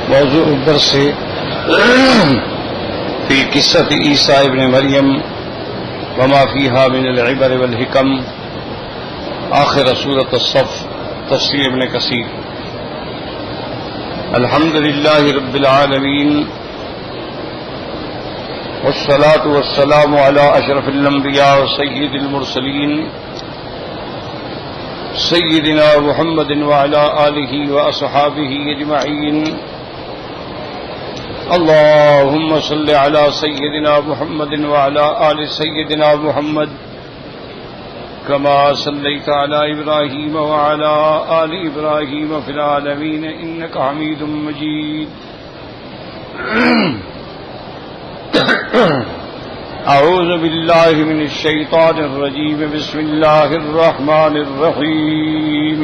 موضوع الدرس في قصة عيسى ابن مريم وما فيها من العبر والحكم، آخر سورة الصف، تفسیر ابن کثیر۔ الحمد للہ رب العالمین والصلاة والسلام على اشرف الانبیاء وسید المرسلین سیدنا محمد وعلى آلہ واصحابہ اجمعین۔ اللهم صل على سيدنا محمد وعلى آل سيدنا محمد كما صليت على إبراهيم وعلى آل إبراهيم في العالمين إنك حميد مجيد۔ أعوذ بالله من الشيطان الرجيم، بسم الله الرحمن الرحيم۔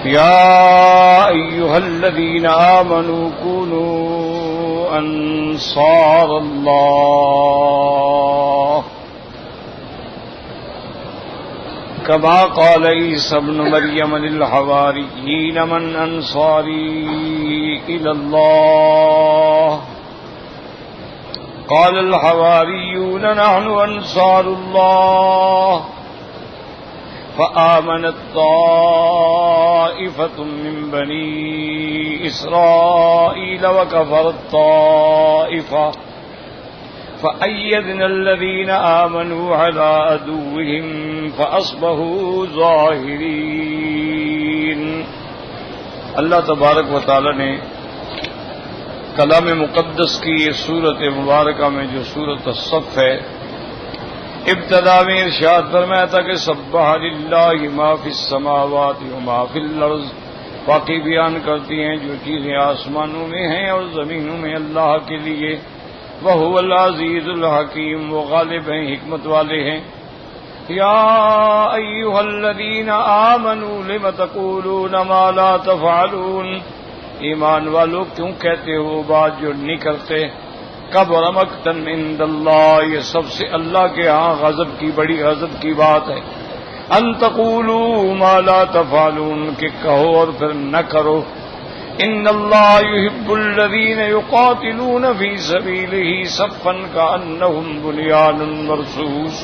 يا أيها الذين آمنوا كونوا أنصار الله كما قال عيسى ابن مريم للحواريين من أنصاري إلى الله قال الحواريون نحن أنصار الله فآمنت طائفة من بني إسرائيل وكفرت طائفة فأيدنا الذين آمنوا على عدوهم فأصبحوا ظاهرين۔ اللہ تبارک و تعالی نے کلام مقدس کی یہ سورت مبارکہ میں جو سورت الصف ہے، ابتدا میں ارشاد فرمایا تھا کہ سبح للہ ما فی السماوات وما فی الارض، باقی بیان کرتی ہیں جو چیزیں آسمانوں میں ہیں اور زمینوں میں اللہ کے لیے، وہو العزیز الحکیم، وہ غالب ہیں، حکمت والے ہیں۔ یا ایھا الذین آمنوا لم تقولون ما لا تفعلون، ایمان والو کیوں کہتے ہو بات جو نہیں کرتے؟ کبر مقتا عند اللہ، یہ سب سے اللہ کے ہاں غضب کی، بڑی غضب کی بات ہے۔ ان تقولوا ما لا تفعلون، کہ کہو اور پھر نہ کرو۔ ان اللہ یحب الذین یقاتلون فی سبیلہ صفا کأنہم بنیان مرصوص،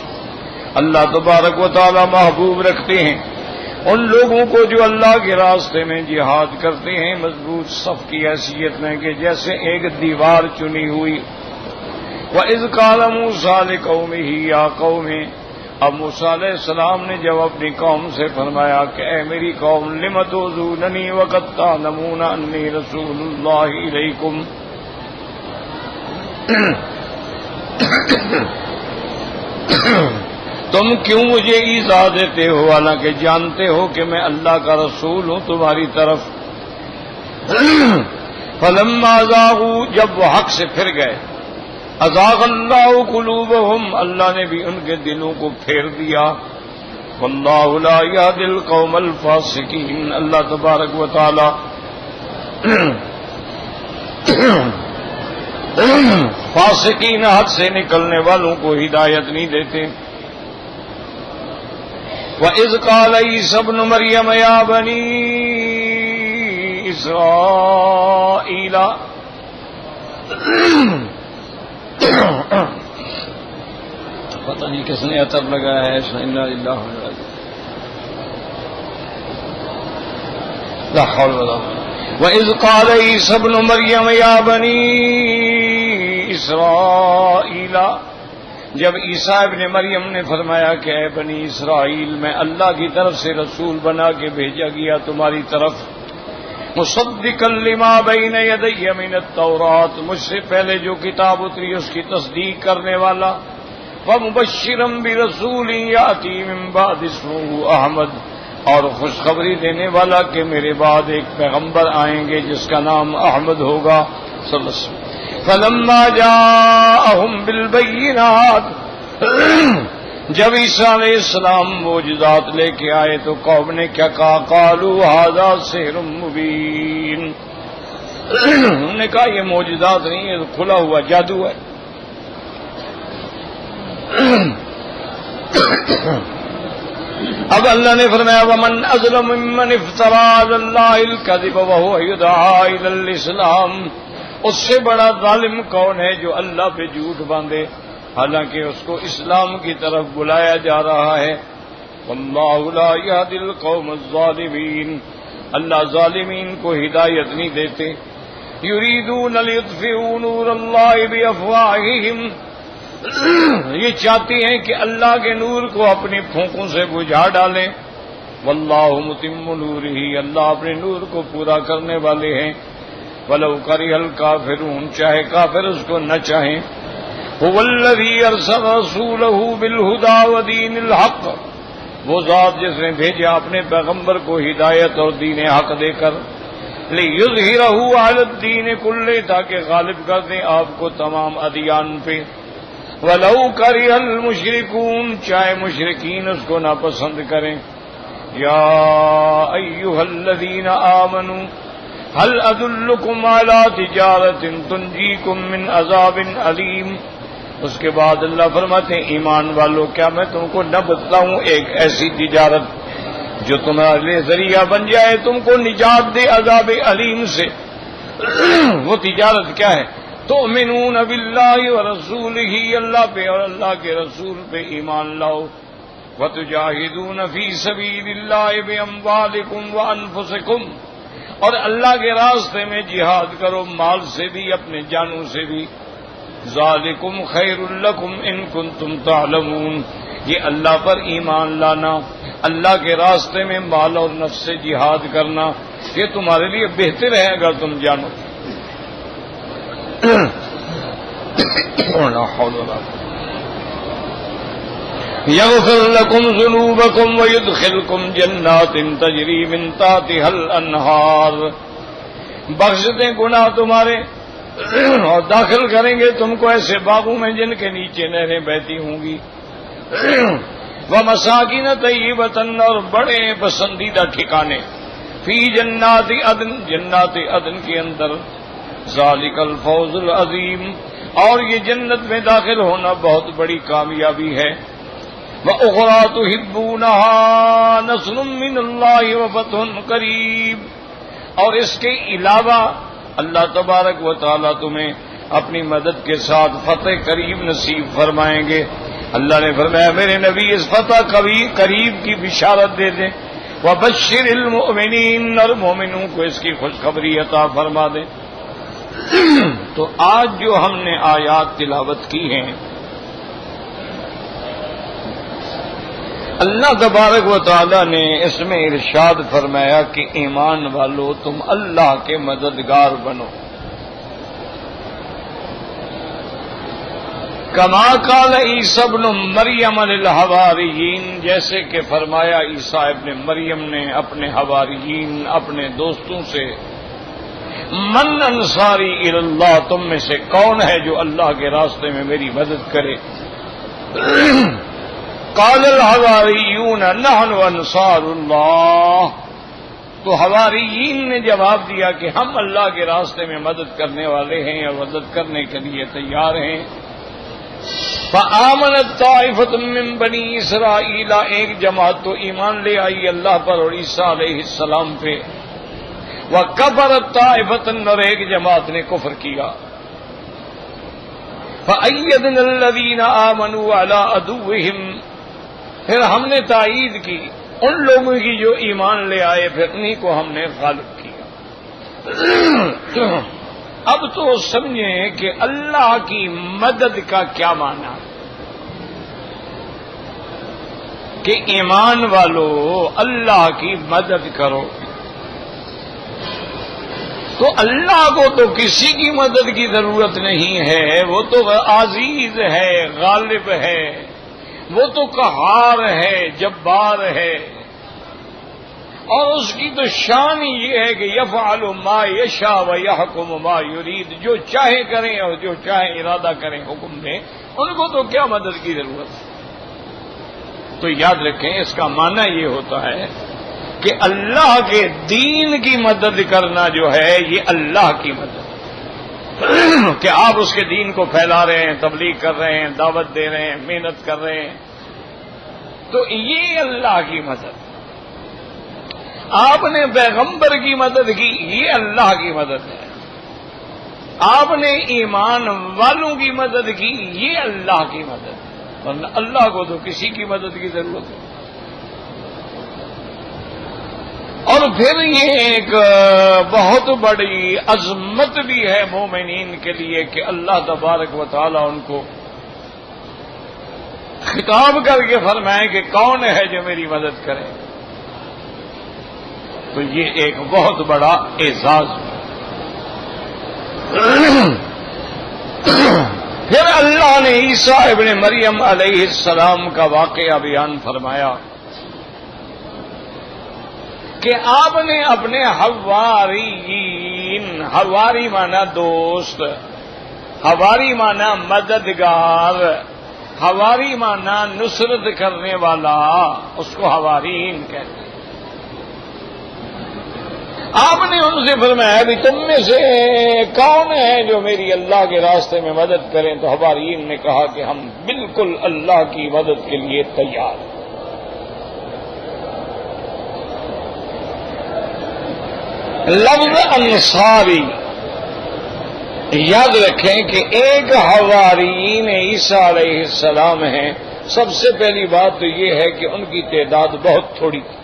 اللہ تبارک و تعالی محبوب رکھتے ہیں ان لوگوں کو جو اللہ کے راستے میں جہاد کرتے ہیں مضبوط صف کی حیثیت میں، کہ جیسے ایک دیوار چنی ہوئی۔ وَإِذْ قَالَ مُوسَىٰ لِقَوْمِهِ يَا قَوْمِ، اب موسیٰ علیہ السلام نے جب اپنی قوم سے فرمایا کہ اے میری قوم، لِمَ تُؤْذُونَنِي وَقَدْ تَعْلَمُونَ أَنِّي رَسُولُ اللَّهِ إِلَيْكُمْ، تم کیوں مجھے ایذا دیتے ہو حالانکہ جانتے ہو کہ میں اللہ کا رسول ہوں تمہاری طرف۔ فلما زاغوا، جب وہ حق سے پھر گئے، ازاغ اللہ قلوبہم، اللہ نے بھی ان کے دلوں کو پھیر دیا۔ واللہ لا یہدی القوم الفاسقین، اللہ تبارک و تعالی فاسقین، حد سے نکلنے والوں کو ہدایت نہیں دیتے۔ وَإِذْ قَالَ عِيسَى ابْنُ مَرْيَمَ يَا بَنِي إِسْرَائِيلَ، پتہ نہیں کس نے عطر لگایا ہے، اِنَّا لِلَّهِ وَإِنَّا إِلَيْهِ رَاجِعُونَ، لا حول ولا قوة۔ وَإِذْ قَالَ عِيسَى ابْنُ مَرْيَمَ يَا بَنِي إِسْرَائِيلَ، جب عیسیٰ ابن مریم نے فرمایا کہ اے بنی اسرائیل، میں اللہ کی طرف سے رسول بنا کے بھیجا گیا تمہاری طرف، مصدقا لما بین یدی من التوراۃ، مجھ سے پہلے جو کتاب اتری اس کی تصدیق کرنے والا، ومبشرا برسول یاتی من بعد اسمہ احمد، اور خوشخبری دینے والا کہ میرے بعد ایک پیغمبر آئیں گے جس کا نام احمد ہوگا، صلی اللہ علیہ وسلم۔ فلما جاءہم بالبینات، جب عیسیٰ علیہ السلام معجزات لے کے آئے تو قوم نے کیا کہا؟ قالوا ھذا سحر مبین، انہوں نے کہا یہ معجزات نہیں، یہ کھلا ہوا جادو ہے۔ اب اللہ نے فرمایا ومن اظلم ممن افترى علی اللہ الکذب وهو یدعی الی الاسلام، اس سے بڑا ظالم کون ہے جو اللہ پہ جھوٹ باندھے حالانکہ اس کو اسلام کی طرف بلایا جا رہا ہے۔ واللہ لا یہدی القوم الظالمین، اللہ ظالمین کو ہدایت نہیں دیتے۔ یریدون لیطفئوا نور اللہ بافواہہم، یہ چاہتی ہیں کہ اللہ کے نور کو اپنی پھونکوں سے بجھا ڈالیں۔ واللہ متم نورہ، اللہ اپنے نور کو پورا کرنے والے ہیں۔ ولو کرہ الکافرون، چاہے کافر اس کو نہ چاہیں۔ هو الذی ارسل رسولہ بالہدی ودین الحق، وہ ذات جس نے بھیجا اپنے پیغمبر کو ہدایت اور دین حق دے کر، لیظہرہ علی الدین کلہ، تاکہ غالب کر دیں آپ کو تمام ادیان پہ۔ ولو کرہ المشرکون، چاہے مشرکین اس کو ناپسند کریں۔ یا ایھا الذین آمنوا هل ادلکم علی تجارۃ تنجیکم من عذاب علیم، اس کے بعد اللہ فرماتے ہیں ایمان والو کیا میں تم کو نہ بتلاؤں ایک ایسی تجارت جو تمہارے لیے ذریعہ بن جائے تم کو نجات دے عذاب علیم سے۔ وہ تجارت کیا ہے؟ تؤمنون باللہ ورسولہ، اللہ پہ اور اللہ کے رسول پہ ایمان لاؤ۔ وتجاہدون فی سبیل اللہ باموالکم وانفسکم، اور اللہ کے راستے میں جہاد کرو مال سے بھی اپنے جانوں سے بھی۔ ذالکم خیر لکم ان کنتم تعلمون، یہ اللہ پر ایمان لانا، اللہ کے راستے میں مال اور نفس سے جہاد کرنا، یہ تمہارے لیے بہتر ہے اگر تم جانو۔ یغفر لکم ذنوبکم ویدخلکم جنات تجری من تحتها الانہار، بخش دیں گناہ تمہارے اور داخل کریں گے تم کو ایسے باغوں میں جن کے نیچے نہریں بہتی ہوں گی۔ ومساکن طیبۃ، اور بڑے پسندیدہ ٹھکانے، فی جنات عدن، جنات عدن کے اندر۔ ذالک الفوز العظیم، اور یہ جنت میں داخل ہونا بہت بڑی کامیابی ہے۔ وَأُخْرَىٰ تُحِبُّونَهَا نَصْرٌ مِّنَ اللَّهِ وَفَتْحٌ قَرِيبٌ، اور اس کے علاوہ اللہ تبارک و تعالیٰ تمہیں اپنی مدد کے ساتھ فتح قریب نصیب فرمائیں گے۔ اللہ نے فرمایا میرے نبی اس فتح قریب کی بشارت دے دیں۔ وَبَشِّرِ الْمُؤْمِنِينَ، اور مومنوں کو اس کی خوشخبری عطا فرما دیں۔ تو آج جو ہم نے آیات تلاوت کی ہیں، اللہ تبارک و تعالی نے اس میں ارشاد فرمایا کہ ایمان والو تم اللہ کے مددگار بنو۔ کما قال عیسی ابن مریم للحواریین، جیسے کہ فرمایا عیسیٰ ابن مریم نے اپنے حواریین، اپنے دوستوں سے، من انصاری الی اللہ، تم میں سے کون ہے جو اللہ کے راستے میں میری مدد کرے؟ قال الحواریون نحن انصار اللہ، تو حواریین نے جواب دیا کہ ہم اللہ کے راستے میں مدد کرنے والے ہیں اور مدد کرنے کے لیے تیار ہیں۔ فآمنت طائفۃ من بنی اسرائیل، ایک جماعت تو ایمان لے آئی اللہ پر اور عیسیٰ علیہ السلام پہ۔ وکفرت طائفۃ، اور ایک جماعت نے کفر کیا۔ فأیدنا الذین آمنوا علی عدوہم، پھر ہم نے تائید کی ان لوگوں کی جو ایمان لے آئے، پھر انہیں کو ہم نے غالب کیا۔ اب تو سمجھیں کہ اللہ کی مدد کا کیا معنی ہے، کہ ایمان والو اللہ کی مدد کرو۔ تو اللہ کو تو کسی کی مدد کی ضرورت نہیں ہے، وہ تو عزیز ہے، غالب ہے، وہ تو قہار ہے، جبار ہے، اور اس کی تو شان یہ ہے کہ یفعل ما یشاء ویحکم ما یرید، جو چاہے کریں اور جو چاہے ارادہ کریں حکم دیں، ان کو تو کیا مدد کی ضرورت ہے؟ تو یاد رکھیں اس کا معنی یہ ہوتا ہے کہ اللہ کے دین کی مدد کرنا جو ہے یہ اللہ کی مدد، کہ آپ اس کے دین کو پھیلا رہے ہیں، تبلیغ کر رہے ہیں، دعوت دے رہے ہیں، محنت کر رہے ہیں، تو یہ اللہ کی مدد. آپ نے پیغمبر کی مدد کی، یہ اللہ کی مدد ہے. آپ نے ایمان والوں کی مدد کی، یہ اللہ کی مدد ہے. ورنہ اللہ کو تو کسی کی مدد کی ضرورت ہے. اور پھر یہ ایک بہت بڑی عظمت بھی ہے مومنین کے لیے کہ اللہ تبارک و تعالی ان کو خطاب کر کے فرمائے کہ کون ہے جو میری مدد کرے. تو یہ ایک بہت بڑا اعزاز. پھر اللہ نے عیسیٰ ابن مریم علیہ السلام کا واقعہ بیان فرمایا کہ آپ نے اپنے حواریین، حواری مانا دوست، حواری مانا مددگار، حواری مانا نصرت کرنے والا، اس کو حواریین کہتے ہیں. آپ نے ان سے فرمایا بھی تم میں سے کون ہے جو میری اللہ کے راستے میں مدد کریں؟ تو حواریین نے کہا کہ ہم بالکل اللہ کی مدد کے لیے تیار ہیں. لفظ انصاری یاد رکھیں کہ ایک حواریین عیسیٰ علیہ السلام ہیں. سب سے پہلی بات تو یہ ہے کہ ان کی تعداد بہت تھوڑی تھی.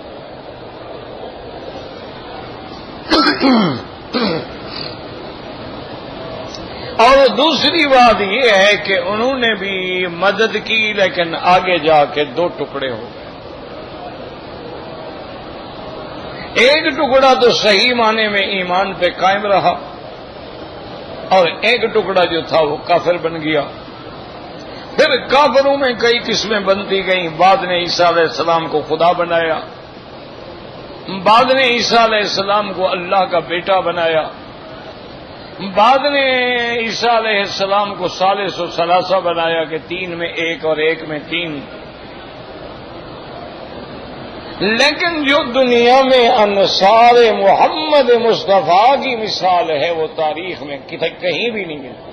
اور دوسری بات یہ ہے کہ انہوں نے بھی مدد کی لیکن آگے جا کے دو ٹکڑے ہو گئے. ایک ٹکڑا تو صحیح معنی میں ایمان پہ قائم رہا اور ایک ٹکڑا جو تھا وہ کافر بن گیا. پھر کافروں میں کئی قسمیں بنتی گئیں. بعد نے عیسیٰ علیہ السلام کو خدا بنایا، بعد نے عیسیٰ علیہ السلام کو اللہ کا بیٹا بنایا، بعد نے عیسیٰ علیہ السلام کو ثالث و ثلاثہ بنایا کہ تین میں ایک اور ایک میں تین. لیکن جو دنیا میں انصار محمد مصطفیٰ کی مثال ہے وہ تاریخ میں کہیں بھی نہیں ملتی.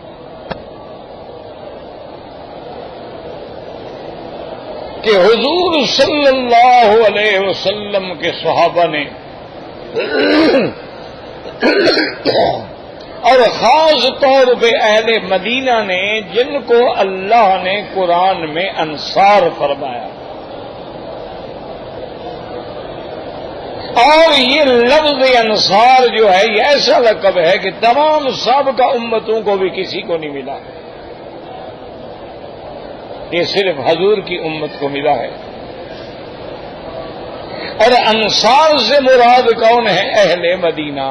کہ حضور صلی اللہ علیہ وسلم کے صحابہ نے اور خاص طور پہ اہل مدینہ نے، جن کو اللہ نے قرآن میں انصار فرمایا، اور یہ لفظ انصار جو ہے یہ ایسا لقب ہے کہ تمام سابقہ امتوں کو بھی کسی کو نہیں ملا ہے. یہ صرف حضور کی امت کو ملا ہے. اور انصار سے مراد کون ہے؟ اہل مدینہ.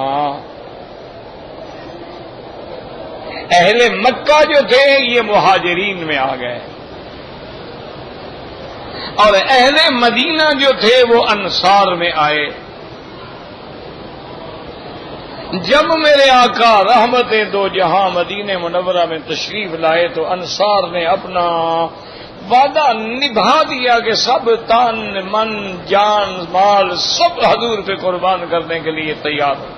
اہل مکہ جو تھے یہ مہاجرین میں آ گئے، اور اہل مدینہ جو تھے وہ انصار میں آئے. جب میرے آقا رحمت دو جہاں مدینہ منورہ میں تشریف لائے تو انصار نے اپنا وعدہ نبھا دیا کہ سب تن من جان مال سب حضور پہ قربان کرنے کے لیے تیار ہو.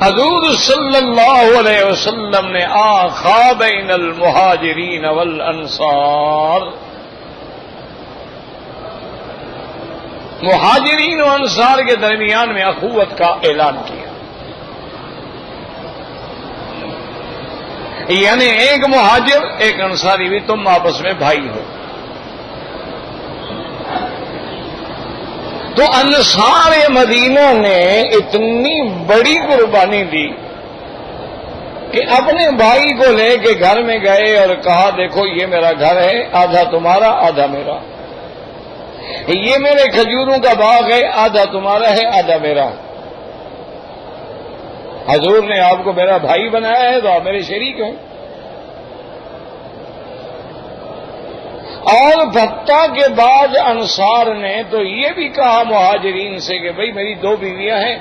حضور صلی اللہ علیہ وسلم نے آخا بین المہاجرین والانصار، مہاجرین و انصار کے درمیان میں اخوت کا اعلان کیا. یعنی ایک مہاجر ایک انصاری بھی تم آپس میں بھائی ہو. تو انصار مدینہ نے اتنی بڑی قربانی دی کہ اپنے بھائی کو لے کے گھر میں گئے اور کہا دیکھو یہ میرا گھر ہے، آدھا تمہارا آدھا میرا. یہ میرے کھجوروں کا باغ ہے، آدھا تمہارا ہے آدھا میرا. حضور نے آپ کو میرا بھائی بنایا ہے تو آپ میرے شریک ہیں. اور بھتہ کے بعد انصار نے تو یہ بھی کہا مہاجرین سے کہ بھئی میری دو بیویاں ہیں،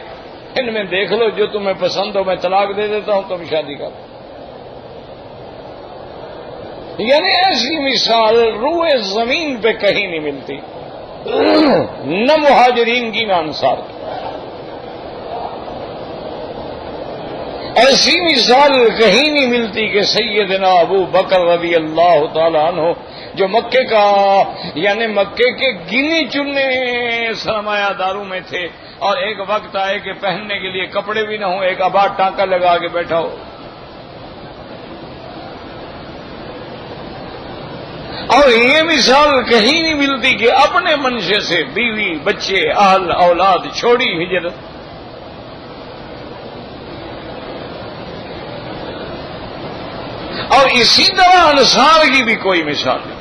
ان میں دیکھ لو جو تمہیں پسند ہو، میں طلاق دے دیتا ہوں، تم شادی کرو. یعنی ایسی مثال روئے زمین پہ کہیں نہیں ملتی، نہ مہاجرین کی نہ انصار کی. ایسی مثال کہیں نہیں ملتی کہ سیدنا ابو بکر رضی اللہ تعالیٰ عنہ جو مکے کا یعنی مکے کے گنے چنے سرمایہ داروں میں تھے، اور ایک وقت آئے کہ پہننے کے لیے کپڑے بھی نہ ہوں، ایک آباد ٹانکا لگا کے بیٹھا ہو، اور یہ مثال کہیں نہیں ملتی کہ اپنے منشے سے بیوی بچے اہل اولاد چھوڑی ہجرت۔ اور اسی طرح انصار کی بھی کوئی مثال نہیں۔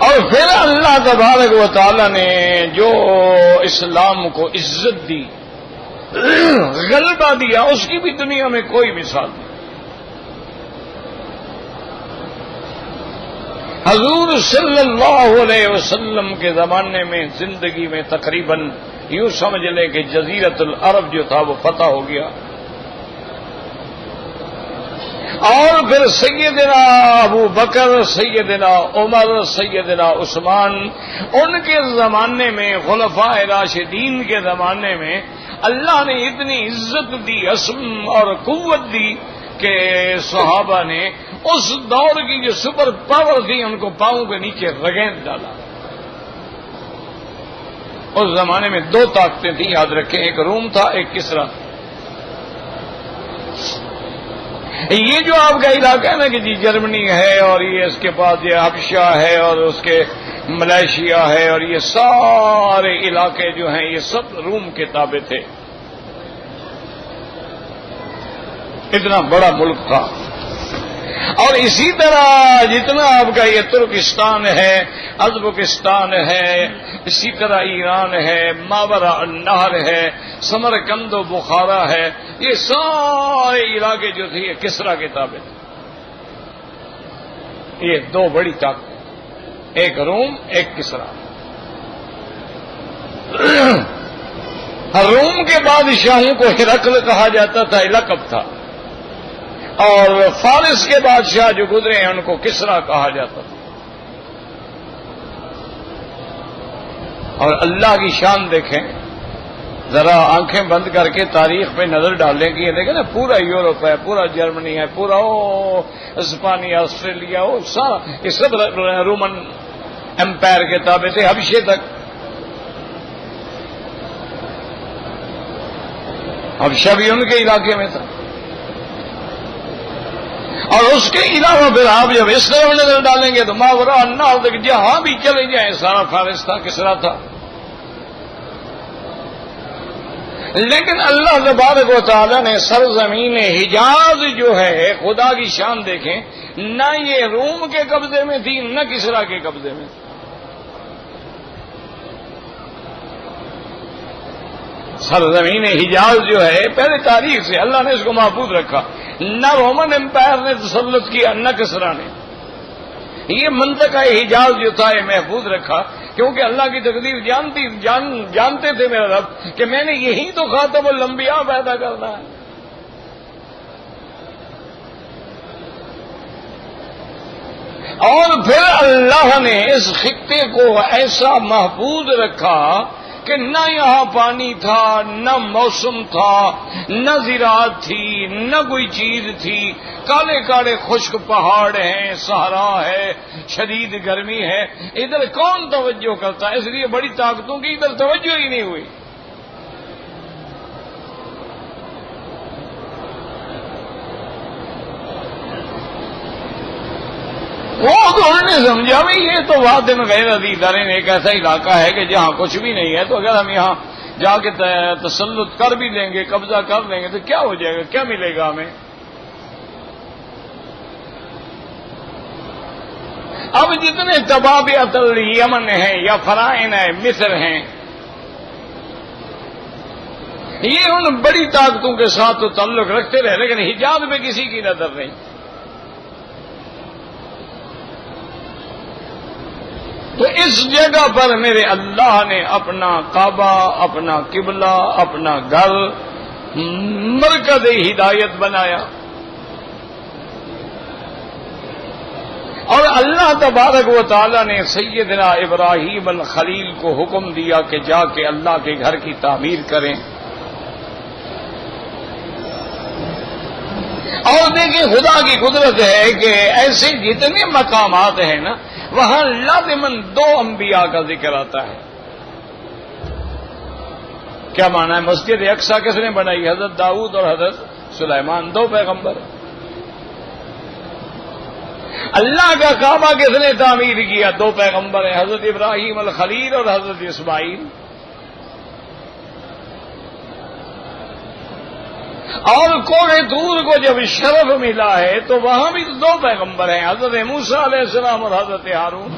اور پھر اللہ تبارک و تعالی نے جو اسلام کو عزت دی، غلبہ دیا، اس کی بھی دنیا میں کوئی مثال نہیں۔ حضور صلی اللہ علیہ وسلم کے زمانے میں زندگی میں تقریباً یوں سمجھ لیں کہ جزیرۃ العرب جو تھا وہ فتح ہو گیا، اور پھر سیدنا ابو بکر، سیدنا عمر، سیدنا عثمان، ان کے زمانے میں خلفائے راشدین کے زمانے میں اللہ نے اتنی عزت دی، عزم اور قوت دی کہ صحابہ نے اس دور کی جو سپر پاور تھی ان کو پاؤں کے نیچے رگیند ڈالا۔ اس زمانے میں دو طاقتیں تھیں، یاد رکھیں، ایک روم تھا، ایک کسرا۔ یہ جو آپ کا علاقہ ہے نا کہ جی جرمنی ہے، اور یہ اس کے بعد یہ حبشہ ہے، اور اس کے ملائیشیا ہے، اور یہ سارے علاقے جو ہیں یہ سب روم کے تابع تھے۔ اتنا بڑا ملک تھا۔ اور اسی طرح جتنا آپ کا یہ ترکستان ہے، ازبکستان ہے، اسی طرح ایران ہے، ماورا النہر ہے، سمرقند و بخارا ہے، یہ سارے علاقے جو تھے یہ کسرا کے تابع تھے۔ یہ دو بڑی طاقت، ایک روم، ایک کسرا۔ روم کے بادشاہوں کو ہرقل کہا جاتا تھا، لقب تھا، اور فارس کے بادشاہ جو گزرے ہیں ان کو کسرا کہا جاتا تھا۔ اور اللہ کی شان دیکھیں، ذرا آنکھیں بند کر کے تاریخ پہ نظر ڈالیں کہ یہ دیکھیں نا، پورا یورپ ہے، پورا جرمنی ہے، پورا اسپانیہ، آسٹریلیا، وہ سارا یہ سب رومن امپائر کے تابع تھے، حبشے تک۔ حبشہ بھی ان کے علاقے میں تھا۔ اور اس کے علاوہ پھر آپ جب اس طرح نظر ڈالیں گے تو ماورا النہر تک جہاں بھی چلے جائیں سارا فارس تھا، کسرا تھا۔ لیکن اللہ تبارک و تعالی نے سرزمین حجاز جو ہے، خدا کی شان دیکھیں، نہ یہ روم کے قبضے میں تھی نہ کسرا کے قبضے میں تھی۔ سرزمین حجاز جو ہے پہلے تاریخ سے اللہ نے اس کو محفوظ رکھا، نہ رومن امپائر نے تسلط کیا نہ کسرا نے۔ یہ منطقہ حجاز جو تھا یہ محفوظ رکھا، کیونکہ اللہ کی تقدیر جانتے تھے میرا رب کہ میں نے یہی تو خاتم الانبیاء پیدا کرنا ہے۔ اور پھر اللہ نے اس خطے کو ایسا محفوظ رکھا کہ نہ یہاں پانی تھا، نہ موسم تھا، نہ زراعت تھی، نہ کوئی چیز تھی، کالے کالے خشک پہاڑ ہیں، صحرا ہے، شدید گرمی ہے، ادھر کون توجہ کرتا ہے؟ اس لیے بڑی طاقتوں کی ادھر توجہ ہی نہیں ہوئی۔ وہ تو انہوں نے سمجھا بھائی یہ تو وادن غیر ذی زرع ایک ایسا علاقہ ہے کہ جہاں کچھ بھی نہیں ہے، تو اگر ہم یہاں جا کے تسلط کر بھی لیں گے، قبضہ کر لیں گے تو کیا ہو جائے گا، کیا ملے گا ہمیں؟ اب جتنے تبابعۃ الیمن ہیں یا فرائن ہے، مصر ہیں، یہ ان بڑی طاقتوں کے ساتھ تو تعلق رکھتے رہے، لیکن حجاز میں کسی کی نظر نہیں۔ تو اس جگہ پر میرے اللہ نے اپنا کعبہ، اپنا قبلہ، اپنا گھر، مرکز ہدایت بنایا۔ اور اللہ تبارک و تعالی نے سیدنا ابراہیم الخلیل کو حکم دیا کہ جا کے اللہ کے گھر کی تعمیر کریں۔ اور دیکھیں خدا کی قدرت ہے کہ ایسے جتنے مقامات ہیں نا وہاں لازماً 2 انبیاء کا ذکر آتا ہے. کیا معنی ہے؟ مسجد اقصی کس نے بنائی؟ حضرت داؤد اور حضرت سلیمان، 2 پیغمبر. اللہ کا کعبہ کس نے تعمیر کیا؟ 2 پیغمبر ہیں، حضرت ابراہیم الخلیل اور حضرت اسماعیل. اور کوہ طور کو جب شرف ملا ہے تو وہاں بھی 2 پیغمبر ہیں، حضرت موسیٰ علیہ السلام اور حضرت ہارون.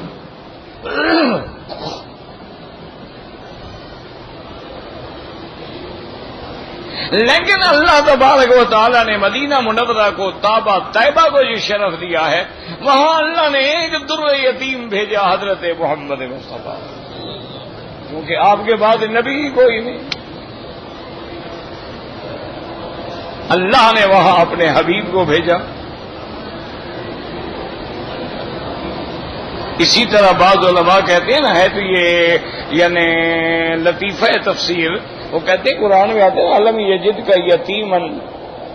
لیکن اللہ تبارک و تعالیٰ نے مدینہ منورہ کو طیبہ کو جو شرف دیا ہے، وہاں اللہ نے ایک در یتیم بھیجا، حضرت محمد مصطفیٰ، کیونکہ آپ کے بعد نبی کوئی نہیں. اللہ نے وہاں اپنے حبیب کو بھیجا. اسی طرح بعض علماء کہتے ہیں نا، ہے تو یہ یعنی لطیفہ تفسیر، وہ کہتے ہیں قرآن میں آتے ہیں علم یجد کا یتیمن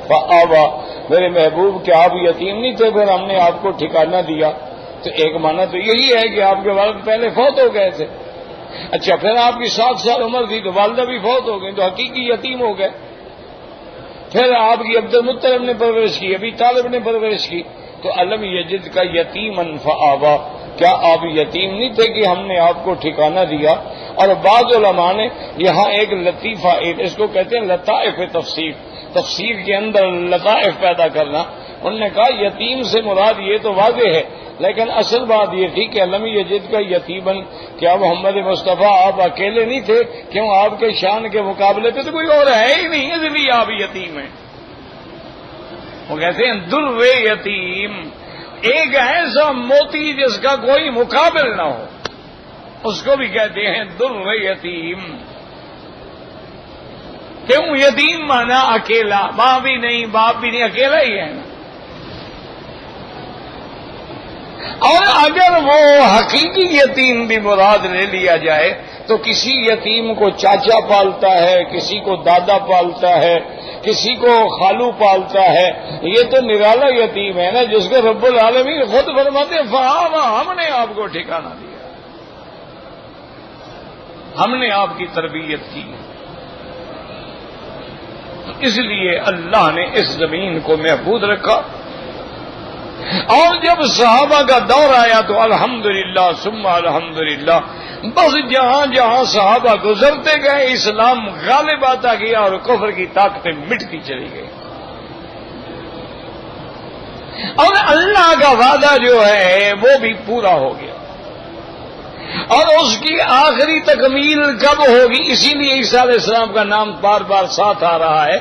فآوا، میرے محبوب کہ آپ یتیم نہیں تھے پھر ہم نے آپ کو ٹھکانہ دیا. تو ایک معنی تو یہی ہے کہ آپ کے والد پہلے فوت ہو گئے تھے. اچھا، پھر آپ کی 7 سال عمر تھی تو والدہ بھی فوت ہو گئی، تو حقیقی یتیم ہو گئے. پھر آپ کی عبد المطلب نے پرورش کی، ابھی طالب نے پرورش کی. تو علم یجد کا یتیمن فآوا، کیا آپ یتیم نہیں تھے کہ ہم نے آپ کو ٹھکانہ دیا. اور بعض علماء نے یہاں ایک لطیفہ، اس کو کہتے ہیں لطائف تفسیر، تفسیر کے اندر لطائف پیدا کرنا. انہوں نے کہا یتیم سے مراد یہ تو واضح ہے، لیکن اصل بات یہ تھی کہ علم یجد کا یتیمن، کیا محمد مصطفیٰ آپ اکیلے نہیں تھے؟ کیوں آپ کے شان کے مقابلے پہ تو کوئی اور ہے ہی نہیں، اس لیے آپ یتیم ہیں. وہ کہتے ہیں در یتیم، ایک ایسا موتی جس کا کوئی مقابل نہ ہو، اس کو بھی کہتے ہیں در یتیم. کیوں یتیم مانا اکیلا، ماں بھی نہیں باپ بھی نہیں، اکیلا ہی ہے نا. اور اگر وہ حقیقی یتیم بھی مراد لے لیا جائے تو کسی یتیم کو چاچا پالتا ہے، کسی کو دادا پالتا ہے، کسی کو خالو پالتا ہے. یہ تو نرالا یتیم ہے نا، جس کو رب العالمین خود فرماتے ہیں فآوا، ہم نے آپ کو ٹھکانہ دیا، ہم نے آپ کی تربیت کی. اس لیے اللہ نے اس زمین کو محفوظ رکھا. اور جب صحابہ کا دور آیا تو الحمدللہ ثم الحمدللہ، بس جہاں جہاں صحابہ گزرتے گئے اسلام غالب آتا گیا اور کفر کی طاقتیں مٹتی چلی گئی. اور اللہ کا وعدہ جو ہے وہ بھی پورا ہو گیا. اور اس کی آخری تکمیل کب ہوگی؟ اسی لیے عیسیٰ علیہ السلام کا نام بار بار ساتھ آ رہا ہے.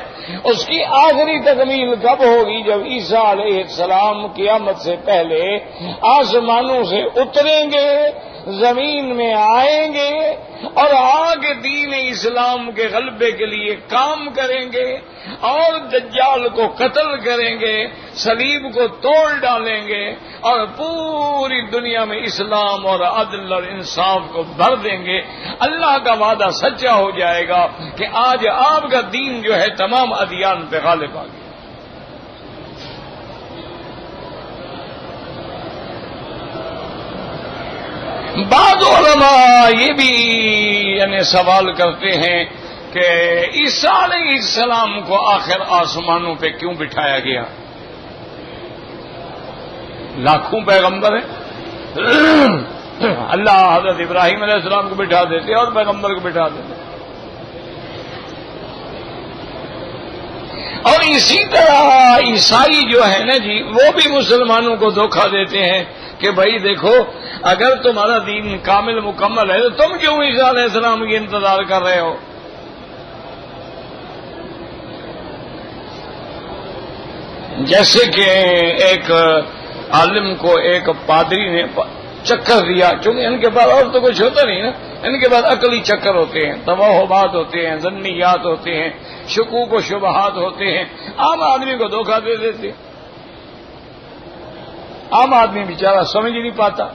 اس کی آخری تکمیل کب ہوگی؟ جب عیسیٰ علیہ السلام قیامت سے پہلے آسمانوں سے اتریں گے، زمین میں آئیں گے اور آگے دین اسلام کے غلبے کے لیے کام کریں گے اور دجال کو قتل کریں گے، صلیب کو توڑ ڈالیں گے اور پوری دنیا میں اسلام اور عدل اور انصاف کو بھر دیں گے. اللہ کا وعدہ سچا ہو جائے گا کہ آج آپ کا دین جو ہے تمام ادیان پہ غالب آ گیا. بعض علماء یہ بھی یعنی سوال کرتے ہیں کہ عیسیٰ علیہ السلام کو آخر آسمانوں پہ کیوں بٹھایا گیا؟ لاکھوں پیغمبر ہیں، اللہ حضرت ابراہیم علیہ السلام کو بٹھا دیتے اور پیغمبر کو بٹھا دیتے. اور اسی طرح عیسائی جو ہے نا جی، وہ بھی مسلمانوں کو دھوکہ دیتے ہیں کہ بھائی دیکھو، اگر تمہارا دین کامل مکمل ہے تو تم کیوں عیسیٰ علیہ السلام کی انتظار کر رہے ہو؟ جیسے کہ ایک عالم کو ایک پادری نے چکر دیا، چونکہ ان کے پاس اور تو کچھ ہوتا نہیں نا، ان کے پاس عقلی چکر ہوتے ہیں، توہمات ہوتے ہیں، ظنیات ہوتے ہیں، شکوک و شبہات ہوتے ہیں، عام آدمی کو دھوکہ دے دیتے. عام آدمی بیچارہ سمجھ نہیں پاتا.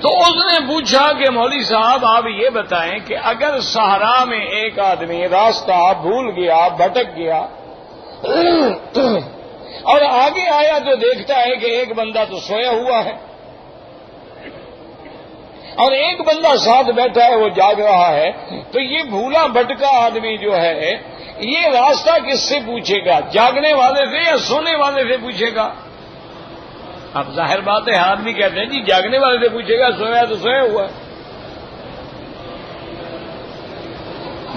تو اس نے پوچھا کہ مولوی صاحب آپ یہ بتائیں کہ اگر صحرا میں ایک آدمی راستہ بھول گیا، بھٹک گیا اور آگے آیا تو دیکھتا ہے کہ ایک بندہ تو سویا ہوا ہے اور ایک بندہ ساتھ بیٹھا ہے وہ جاگ رہا ہے. تو یہ بھولا بھٹکا آدمی جو ہے یہ راستہ کس سے پوچھے گا؟ جاگنے والے سے یا سونے والے سے پوچھے گا؟ اب ظاہر بات ہے آدمی کہتے ہیں جی جاگنے والے سے پوچھے گا، سویا تو سویا ہوا ہے.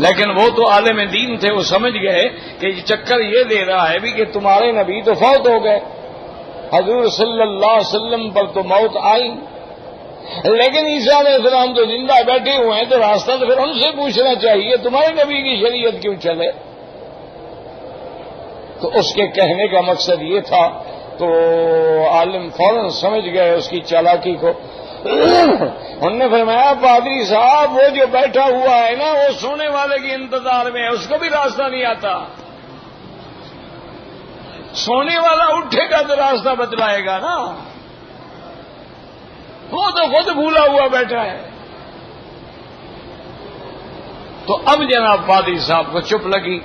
لیکن وہ تو عالم دین تھے، وہ سمجھ گئے کہ یہ چکر یہ دے رہا ہے بھی کہ تمہارے نبی تو فوت ہو گئے، حضور صلی اللہ علیہ وسلم پر تو موت آئی، لیکن عیسیٰ علیہ السلام تو زندہ بیٹھے ہوئے ہیں، تو راستہ تو پھر ان سے پوچھنا چاہیے، تمہارے نبی کی شریعت کیوں چلے؟ تو اس کے کہنے کا مقصد یہ تھا. تو عالم فوراً سمجھ گئے اس کی چالاکی کو. انہوں نے فرمایا پادری صاحب وہ جو بیٹھا ہوا ہے نا وہ سونے والے کے انتظار میں ہے، اس کو بھی راستہ نہیں آتا. سونے والا اٹھے گا تو راستہ بتلائے گا نا، وہ تو خود بھولا ہوا بیٹھا ہے. تو اب جناب پادری صاحب کو چپ لگی.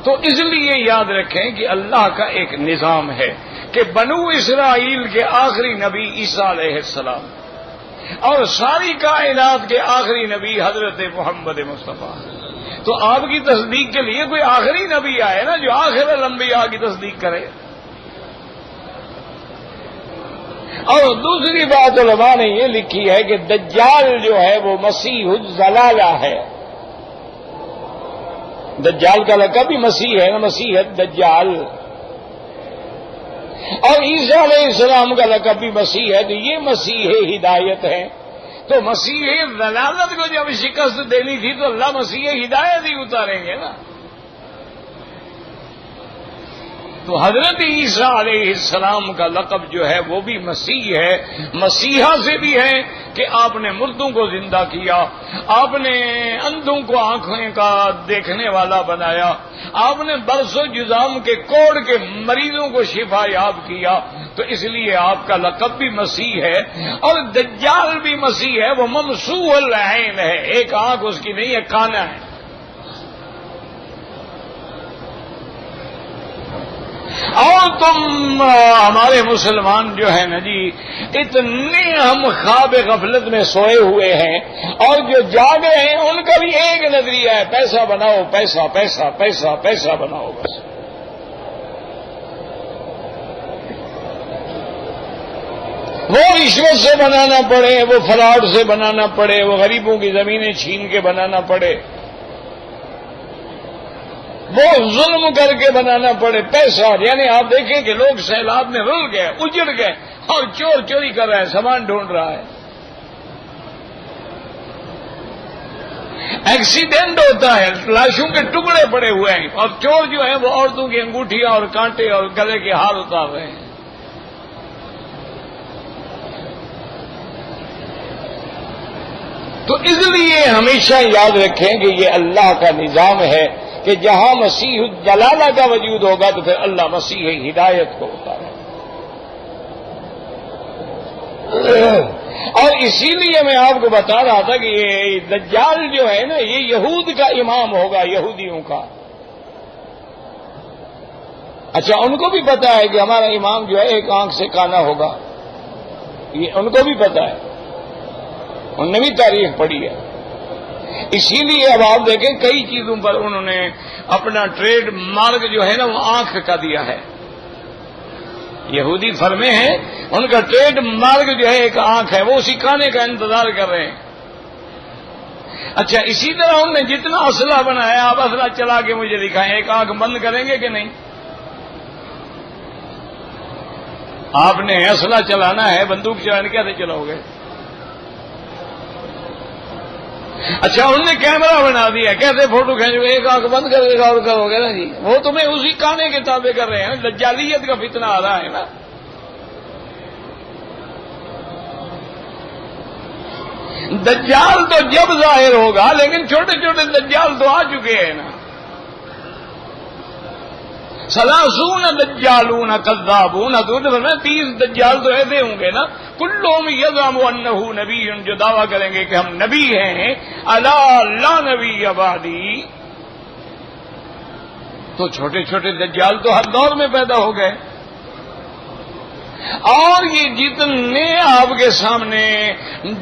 تو اس لیے یاد رکھیں کہ اللہ کا ایک نظام ہے کہ بنو اسرائیل کے آخری نبی عیسیٰ علیہ السلام اور ساری کائنات کے آخری نبی حضرت محمد مصطفیٰ. تو آپ کی تصدیق کے لیے کوئی آخری نبی آئے نا جو آخر الانبیاء کی تصدیق کرے. اور دوسری بات علماء نے یہ لکھی ہے کہ دجال جو ہے وہ مسیح الضلالہ ہے. دجال کا لقب بھی مسیح ہے نا، مسیح دجال. اور عیسیٰ علیہ السلام کا لقب بھی مسیح ہے، تو یہ مسیح ہدایت ہے. تو مسیح ضلالت کو جب شکست دینی تھی تو اللہ مسیح ہدایت ہی اتاریں گے نا. تو حضرت عیسیٰ علیہ السلام کا لقب جو ہے وہ بھی مسیح ہے. مسیحا سے بھی ہے کہ آپ نے مردوں کو زندہ کیا، آپ نے اندھوں کو آنکھیں کا دیکھنے والا بنایا، آپ نے برس و جزام کے کوڑ کے مریضوں کو شفا یاب کیا. تو اس لیے آپ کا لقب بھی مسیح ہے. اور دجال بھی مسیح ہے، وہ ممسوح العین ہے، ایک آنکھ اس کی نہیں ہے، کانا ہے. اور تم ہمارے مسلمان جو ہے نا جی اتنے ہم خواب غفلت میں سوئے ہوئے ہیں اور جو جاگ رہے ہیں ان کا بھی ایک نظریہ ہے، پیسہ بناؤ، پیسہ پیسہ پیسہ پیسہ بناؤ. بس وہ رشوت سے بنانا پڑے، وہ فراڈ سے بنانا پڑے، وہ غریبوں کی زمینیں چھین کے بنانا پڑے، وہ ظلم کر کے بنانا پڑے پیسہ. یعنی آپ دیکھیں کہ لوگ سیلاب میں رل گئے، اجڑ گئے، اور چور چوری کر رہا ہے، سامان ڈھونڈ رہا ہے. ایکسیڈنٹ ہوتا ہے، لاشوں کے ٹکڑے پڑے ہوئے ہیں، اور چور جو ہیں وہ عورتوں کی انگوٹھیاں اور کانٹے اور گلے کے ہار اتار رہے ہیں. تو اس لیے ہمیشہ یاد رکھیں کہ یہ اللہ کا نظام ہے کہ جہاں مسیح الجلالہ کا وجود ہوگا تو پھر اللہ مسیح ہدایت کو اتارے. اور اسی لیے میں آپ کو بتا رہا تھا کہ یہ دجال جو ہے نا یہ یہود کا امام ہوگا، یہودیوں کا. اچھا ان کو بھی پتا ہے کہ ہمارا امام جو ہے ایک آنکھ سے کانا ہوگا، یہ ان کو بھی پتا ہے، انہوں نے بھی تاریخ پڑھی ہے. اسی لیے اب آپ دیکھیں کئی چیزوں پر انہوں نے اپنا ٹریڈ مارک جو ہے نا وہ آنکھ کا دیا ہے. یہودی فرمے ہیں ان کا ٹریڈ مارک جو ہے ایک آنکھ ہے، وہ اسی کھانے کا انتظار کر رہے ہیں. اچھا اسی طرح انہوں نے جتنا اسلحہ بنایا آپ اسلحہ چلا کے مجھے دکھائیں، ایک آنکھ بند کریں گے کہ نہیں؟ آپ نے اسلحہ چلانا ہے، بندوق چلانے کیسے چلاؤ گے؟ اچھا انہوں نے کیمرہ بنا دیا، کیسے فوٹو کھینچو گے؟ ایک آنکھ بند کر دے گا اور کرو گے نا جی. وہ تمہیں اسی کانے کے تابع کر رہے ہیں، دجالیت کا فتنہ آ رہا ہے نا. دجال تو جب ظاہر ہوگا، لیکن چھوٹے چھوٹے دجال تو آ چکے ہیں نا. سلاسون دجالون کذابون، تو 30 دجال تو ایسے ہوں گے نا، کلہم یزعم انہ نبی، جو دعویٰ کریں گے کہ ہم نبی ہیں. الا لا نبی بعدی، تو چھوٹے چھوٹے دجال تو ہر دور میں پیدا ہو گئے، اور یہ جتنے آپ کے سامنے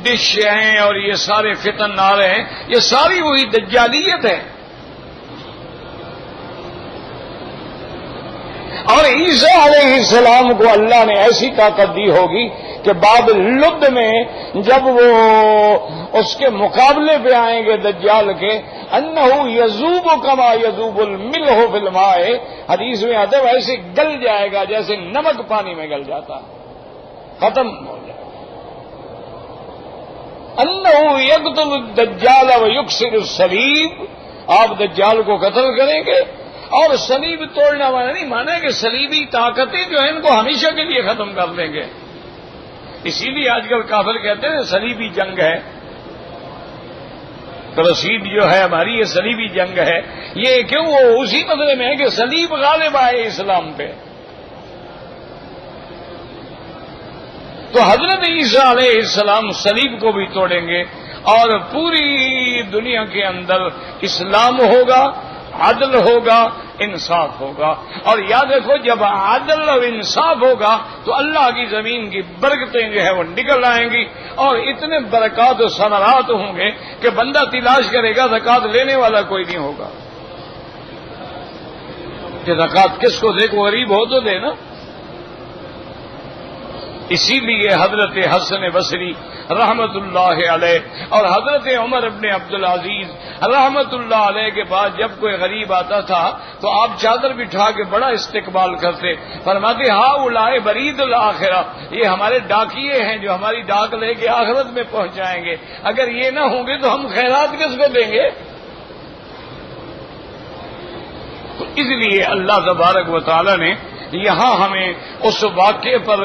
ڈش ہیں اور یہ سارے فتن آ رہے ہیں، یہ ساری وہی دجالیت ہے۔ اور عیسیٰ علیہ السلام کو اللہ نے ایسی طاقت دی ہوگی کہ باب لد میں جب وہ اس کے مقابلے پہ آئیں گے دجال کے، انہ یذوب کما یذوب الملح فی الماء، حدیث میں آتا ہے ایسے گل جائے گا جیسے نمک پانی میں گل جاتا، ختم ہو جائے گا۔ انہ یقتل الدجال ویکسر الصلیب، آپ دجال کو قتل کریں گے اور صلیب توڑنے والا نہیں مانا کہ صلیبی طاقتیں جو ہیں ان کو ہمیشہ کے لیے ختم کر دیں گے۔ اسی لیے آج کل کافر کہتے ہیں صلیبی جنگ ہے، رسید جو ہے ہماری یہ صلیبی جنگ ہے، یہ کیوں؟ وہ اسی مسئلے میں ہے کہ صلیب غالب آئے اسلام پہ۔ تو حضرت عیسیٰ علیہ السلام صلیب کو بھی توڑیں گے اور پوری دنیا کے اندر اسلام ہوگا، عدل ہوگا، انصاف ہوگا۔ اور یاد رکھو جب عدل اور انصاف ہوگا تو اللہ کی زمین کی برکتیں جو ہے وہ نکل آئیں گی، اور اتنے برکات و ثمرات ہوں گے کہ بندہ تلاش کرے گا، زکوٰۃ لینے والا کوئی نہیں ہوگا کہ زکوٰۃ کس کو دے، کو غریب ہو تو دے نا۔ اسی لیے حضرت حسن بصری رحمت اللہ علیہ اور حضرت عمر ابن عبدالعزیز رحمت اللہ علیہ کے پاس جب کوئی غریب آتا تھا تو آپ چادر بٹھا کے بڑا استقبال کرتے، فرماتے ہؤلاء برید الآخرہ، یہ ہمارے ڈاکیے ہیں جو ہماری ڈاک لے کے آخرت میں پہنچائیں گے، اگر یہ نہ ہوں گے تو ہم خیرات کس کو دیں گے؟ تو اس لیے اللہ تبارک و تعالی نے یہاں ہمیں اس واقعے پر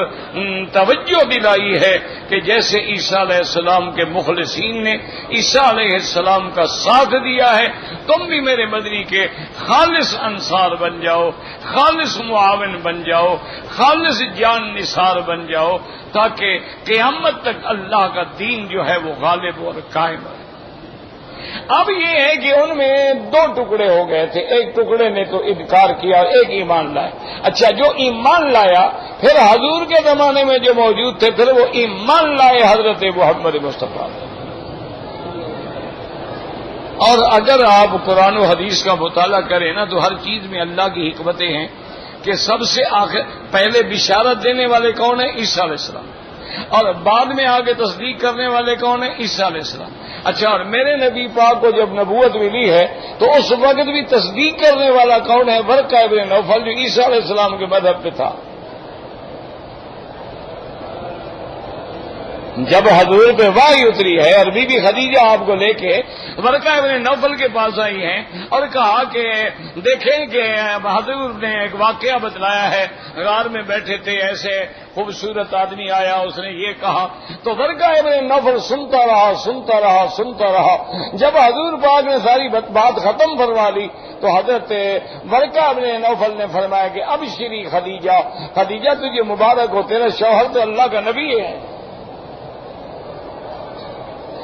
توجہ دلائی ہے کہ جیسے عیسیٰ علیہ السلام کے مخلصین نے عیسیٰ علیہ السلام کا ساتھ دیا ہے، تم بھی میرے مدنی کے خالص انصار بن جاؤ، خالص معاون بن جاؤ، خالص جان نثار بن جاؤ، تاکہ قیامت تک اللہ کا دین جو ہے وہ غالب اور قائم ہے۔ اب یہ ہے کہ ان میں دو ٹکڑے ہو گئے تھے، ایک ٹکڑے نے تو انکار کیا اور ایک ایمان لایا۔ اچھا، جو ایمان لایا پھر حضور کے زمانے میں جو موجود تھے پھر وہ ایمان لائے حضرت محمد مصطفیٰ۔ اور اگر آپ قرآن و حدیث کا مطالعہ کریں نا تو ہر چیز میں اللہ کی حکمتیں ہیں کہ سب سے آخر پہلے بشارت دینے والے کون ہیں؟ عیسیٰ علیہ السلام، اور بعد میں آگے تصدیق کرنے والے کون ہیں؟ عیسیٰ علیہ السلام۔ اچھا، اور میرے نبی پاک کو جب نبوت ملی ہے تو اس وقت بھی تصدیق کرنے والا کون ہے؟ ورقہ ابن نوفل، جو عیسیٰ علیہ السلام کے مذہب پہ تھا۔ جب حضور پہ وحی اتری ہے اور بی بی خدیجہ آپ کو لے کے ورقہ ابن نوفل کے پاس آئی ہیں اور کہا کہ دیکھیں کہ حضور نے ایک واقعہ بتلایا ہے، غار میں بیٹھے تھے، ایسے خوبصورت آدمی آیا، اس نے یہ کہا، تو ورقہ ابن نوفل سنتا رہا۔ جب حضور پاک نے ساری بات ختم فرما لی تو حضرت ورقہ ابن نوفل نے فرمایا کہ اب شری خدیجہ تجھے مبارک ہو، تیرا شوہر تو اللہ کا نبی ہے۔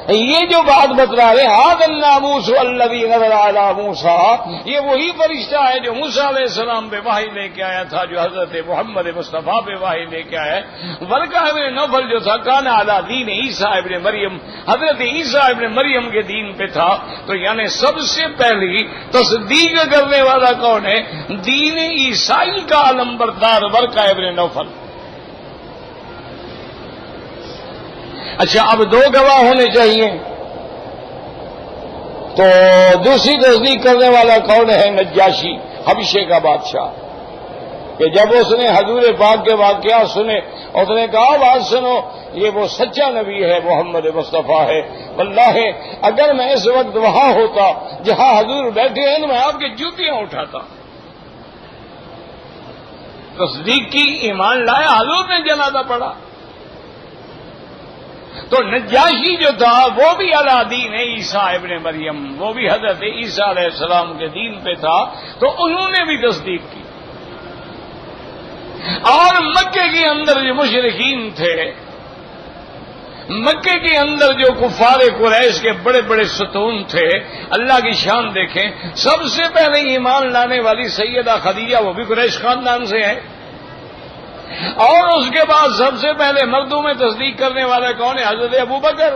یہ جو بات بتلا رہے ہاد الناموس الذی نزل علی موسیٰ، یہ وہی فرشتہ ہے جو موسیٰ علیہ السلام پہ وحی لے کے آیا تھا، جو حضرت محمد مصطفیٰ پہ وحی لے کے آیا ہے۔ ورقہ ابن نوفل جو تھا کان علی دین عیسیٰ ابن مریم، حضرت عیسیٰ ابن مریم کے دین پہ تھا۔ تو یعنی سب سے پہلی تصدیق کرنے والا کون ہے؟ دین عیسائی کا علمبردار ورقہ ابن نوفل۔ اچھا، اب دو گواہ ہونے چاہیے، تو دوسری تصدیق کرنے والا کون ہے؟ نجاشی، حبشے کا بادشاہ، کہ جب اس نے حضور پاک کے واقعات سنے اس نے کہا بات سنو، یہ وہ سچا نبی ہے، محمد مصطفیٰ ہے، واللہ اگر میں اس وقت وہاں ہوتا جہاں حضور بیٹھے ہیں تو میں آپ کی جوتیاں اٹھاتا۔ تصدیق کی، ایمان لایا، حضور نے جنازہ پڑھا۔ تو نجاشی جو تھا وہ بھی علی دین عیسیٰ ابن مریم، وہ بھی حضرت عیسیٰ علیہ السلام کے دین پہ تھا، تو انہوں نے بھی تصدیق کی۔ اور مکے کے اندر جو مشرکین تھے مکے کے اندر جو کفار قریش کے بڑے بڑے ستون تھے، اللہ کی شان دیکھیں، سب سے پہلے ایمان لانے والی سیدہ خدیجہ، وہ بھی قریش خاندان سے ہے، اور اس کے بعد سب سے پہلے مردوں میں تصدیق کرنے والا کون ہے؟ حضرت ابوبکر۔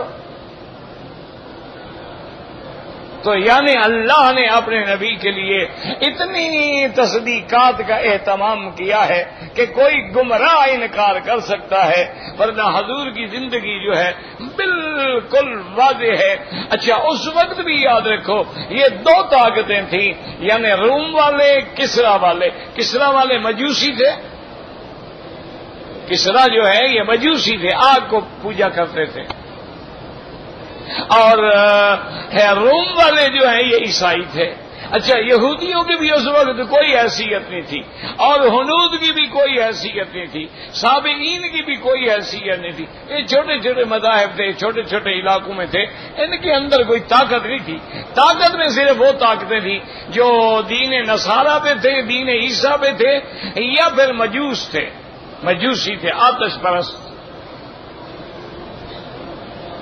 تو یعنی اللہ نے اپنے نبی کے لیے اتنی تصدیقات کا اہتمام کیا ہے کہ کوئی گمراہ انکار کر سکتا ہے، ورنہ حضور کی زندگی جو ہے بالکل واضح ہے۔ اچھا، اس وقت بھی یاد رکھو یہ دو طاقتیں تھیں، یعنی روم والے، کسرا والے۔ کسرا والے مجوسی تھے، کسرا جو ہے یہ مجوسی تھے، آگ کو پوجا کرتے تھے، اور روم والے جو ہیں یہ عیسائی تھے۔ اچھا، یہودیوں کی بھی اس وقت کوئی حیثیت نہیں تھی، اور ہنود کی بھی کوئی حیثیت نہیں تھی، سابقین کی بھی کوئی حیثیت نہیں تھی۔ یہ چھوٹے چھوٹے مذاہب تھے، چھوٹے چھوٹے علاقوں میں تھے، ان کے اندر کوئی طاقت نہیں تھی۔ طاقت میں صرف وہ طاقتیں تھیں جو دین نصارہ پہ تھے، دین عیسیٰ پہ تھے، یا پھر مجوس تھے، مجوسی تھے، آتش پرست۔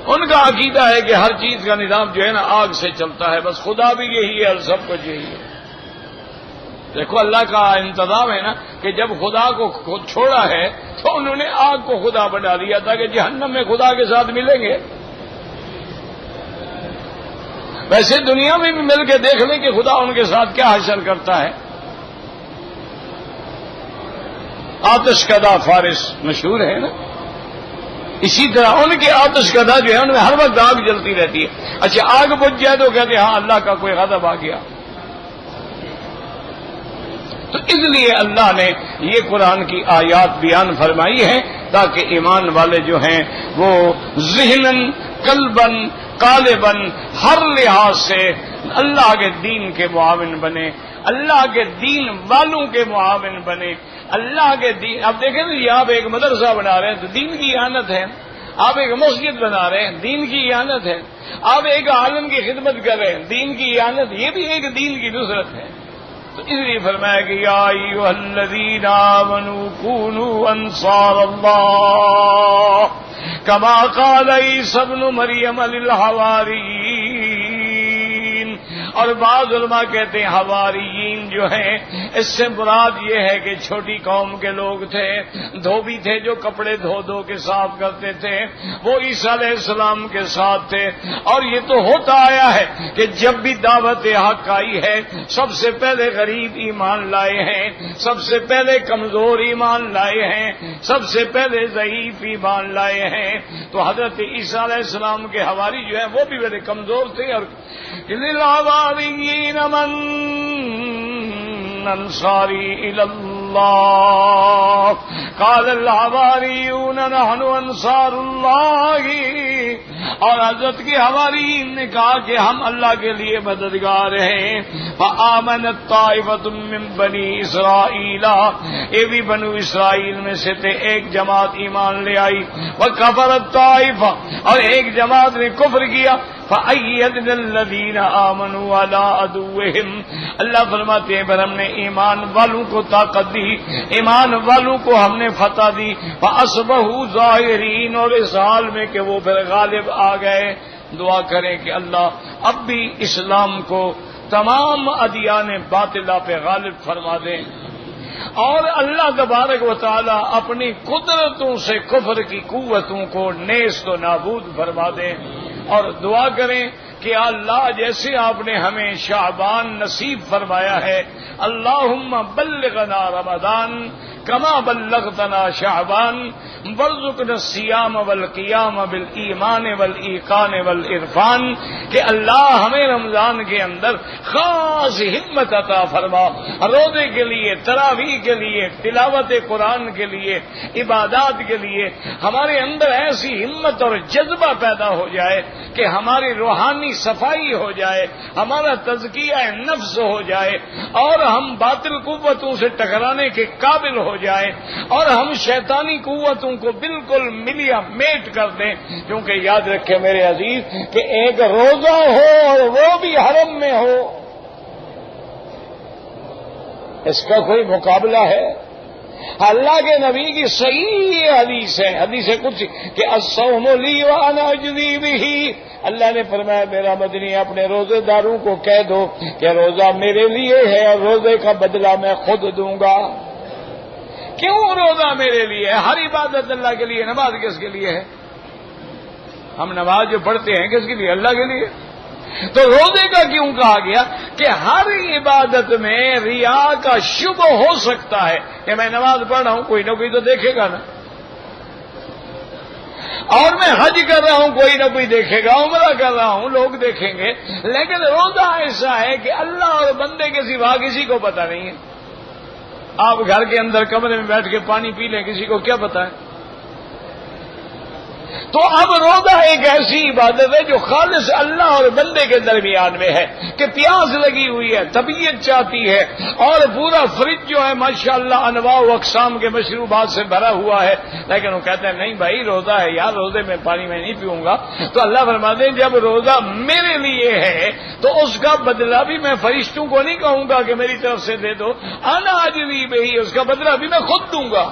ان کا عقیدہ ہے کہ ہر چیز کا نظام جو ہے نا آگ سے چلتا ہے، بس خدا بھی یہی ہے اور سب کچھ یہی ہے۔ دیکھو اللہ کا انتظام ہے نا کہ جب خدا کو چھوڑا ہے تو انہوں نے آگ کو خدا بنا دیا تھا کہ جہنم میں خدا کے ساتھ ملیں گے۔ ویسے دنیا میں بھی مل کے دیکھ لیں کہ خدا ان کے ساتھ کیا حشر کرتا ہے۔ آتش کدا فارس مشہور ہے نا، اسی طرح ان کے آتش کدا جو ہے ان میں ہر وقت آگ جلتی رہتی ہے۔ اچھا، آگ بجھ جائے تو کہتے ہیں ہاں اللہ کا کوئی غضب آ گیا۔ تو اس لیے اللہ نے یہ قرآن کی آیات بیان فرمائی ہے تاکہ ایمان والے جو ہیں وہ ذہناً، قلباً، قالباً ہر لحاظ سے اللہ کے دین کے معاون بنے، اللہ کے دین والوں کے معاون بنے، اللہ کے دین۔ اب دیکھیں نا، آپ ایک مدرسہ بنا رہے ہیں تو دین کی اعانت ہے، آپ ایک مسجد بنا رہے ہیں دین کی اعانت ہے، آپ ایک عالم کی خدمت کر رہے ہیں دین کی اعانت، یہ بھی ایک دین کی نصرت ہے۔ تو اس لیے فرمایا کہ یا ایھا الذین آمنوا کونوا انصار اللہ کما قال عیسی ابن مریم للحواریین۔ اور بعض علماء کہتے ہیں حواریین جو ہیں اس سے مراد یہ ہے کہ چھوٹی قوم کے لوگ تھے، دھوبی تھے جو کپڑے دھو دھو کے صاف کرتے تھے، وہ عیسیٰ علیہ السلام کے ساتھ تھے۔ اور یہ تو ہوتا آیا ہے کہ جب بھی دعوت حق آئی ہے سب سے پہلے غریب ایمان لائے ہیں، سب سے پہلے کمزور ایمان لائے ہیں، سب سے پہلے ضعیف ایمان لائے ہیں۔ تو حضرت عیسیٰ علیہ السلام کے حواری جو ہیں وہ بھی بڑے کمزور تھے۔ اور للحواریین من انصاری الی اللہ قال الحواریون نحن انصار اللہ۔ اور حضرت کے حواریین نے کہا کہ ہم اللہ کے لیے مددگار ہیں۔ فآمنت طائفۃ من بنی اسرائیل، یہ بھی بنو اسرائیل میں سے تھے، ایک جماعت ایمان لے آئی۔ وکفرت طائفہ، اور ایک جماعت نے کفر کیا۔ فأیدنا الذین آمنوا علی عدوہم، اللہ فرماتے ہیں پھر ہم نے ایمان والوں کو طاقت دی، ایمان والوں کو ہم نے فتح دی۔ فاصبحوا ظاہرین، اور اس حال میں کہ وہ پھر غالب آ گئے۔ دعا کریں کہ اللہ اب بھی اسلام کو تمام ادیان باطلہ پہ غالب فرما دیں، اور اللہ تبارک و تعالی اپنی قدرتوں سے کفر کی قوتوں کو نیست و نابود فرما دیں۔ اور دعا کریں کہ اللہ جیسے آپ نے ہمیں شعبان نصیب فرمایا ہے، اللہم بلغنا رمضان کما بلغتنا شعبان وارزقنا الصیام والقیام بالایمان والایقان والعرفان، کہ اللہ ہمیں رمضان کے اندر خاص ہمت عطا فرما، روزے کے لیے، تراویح کے لیے، تلاوت قرآن کے لیے، عبادات کے لیے ہمارے اندر ایسی ہمت اور جذبہ پیدا ہو جائے کہ ہماری روحانی صفائی ہو جائے، ہمارا تزکیہ نفس ہو جائے، اور ہم باطل قوتوں سے ٹکرانے کے قابل ہو جائے، اور ہم شیطانی قوتوں کو بالکل ملیا میٹ کر دیں۔ کیونکہ یاد رکھیں میرے عزیز کہ ایک روزہ ہو اور وہ بھی حرم میں ہو، اس کا کوئی مقابلہ ہے؟ اللہ کے نبی کی صحیح حدیث ہے، حدیث کچھ کہ الصوم لی وانا اجزی بہ، اللہ نے فرمایا میرا مدنی اپنے روزے داروں کو کہہ دو کہ روزہ میرے لیے ہے اور روزے کا بدلہ میں خود دوں گا۔ کیوں روزہ میرے لیے ہے؟ ہر عبادت اللہ کے لیے، نماز کس کے لیے ہے؟ ہم نماز جو پڑھتے ہیں کس کے لیے؟ اللہ کے لیے۔ تو روزے کا کیوں کہا گیا کہ ہر عبادت میں ریا کا شبہ ہو سکتا ہے کہ میں نماز پڑھ رہا ہوں، کوئی نہ کوئی تو دیکھے گا نا، اور میں حج کر رہا ہوں، کوئی نہ کوئی دیکھے گا، عمرہ کر رہا ہوں، لوگ دیکھیں گے، لیکن روزہ ایسا ہے کہ اللہ اور بندے کے سوا کسی کو پتہ نہیں ہے۔ آپ گھر کے اندر کمرے میں بیٹھ کے پانی پی لیں، کسی کو کیا پتہ ہے؟ تو اب روزہ ایک ایسی عبادت ہے جو خالص اللہ اور بندے کے درمیان میں ہے کہ پیاس لگی ہوئی ہے، طبیعت چاہتی ہے، اور پورا فریج جو ہے ماشاءاللہ انواع و اقسام کے مشروبات سے بھرا ہوا ہے، لیکن وہ کہتے ہیں نہیں بھائی روزہ ہے یار، روزے میں پانی میں نہیں پیوں گا۔ تو اللہ فرماتے ہیں جب روزہ میرے لیے ہے تو اس کا بدلہ بھی میں فرشتوں کو نہیں کہوں گا کہ میری طرف سے دے دو، انا اجزی بہ، اس کا بدلہ بھی میں خود دوں گا۔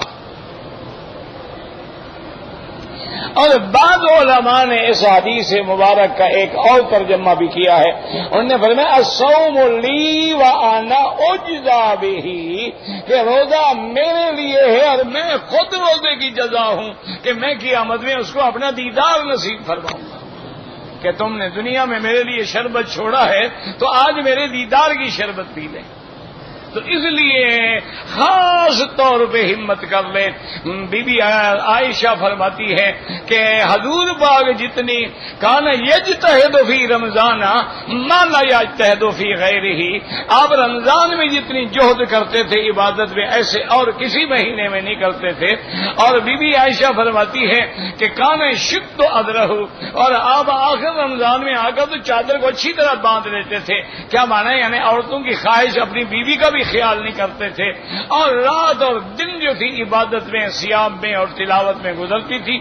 اور بعض علماء نے اس حدیث مبارک کا ایک اور ترجمہ بھی کیا ہے، انہوں نے فرمایا الصوم لی وانا اجزی بہ، کہ روزہ میرے لیے ہے اور میں خود روزے کی جزا ہوں کہ میں قیامت میں اس کو اپنا دیدار نصیب فرماؤں گا کہ تم نے دنیا میں میرے لیے شربت چھوڑا ہے تو آج میرے دیدار کی شربت پی لیں۔ تو اس لیے خاص طور پہ ہمت کر لیں۔ بی بی عائشہ فرماتی ہے کہ حضور پاک جتنی کان یجتہد فی رمضان ما لا یجتہد فی غیرہ، آپ رمضان میں جتنی جہد کرتے تھے عبادت میں ایسے اور کسی مہینے میں نہیں کرتے تھے۔ اور بی بی عائشہ فرماتی ہے کہ کان شد ادرہ، اور آپ آخر رمضان میں آ کر تو چادر کو اچھی طرح باندھ لیتے تھے۔ کیا مانا؟ یعنی عورتوں کی خواہش اپنی بیوی کا بھی خیال نہیں کرتے تھے، اور رات اور دن جو تھی عبادت میں، صیام میں اور تلاوت میں گزرتی تھی۔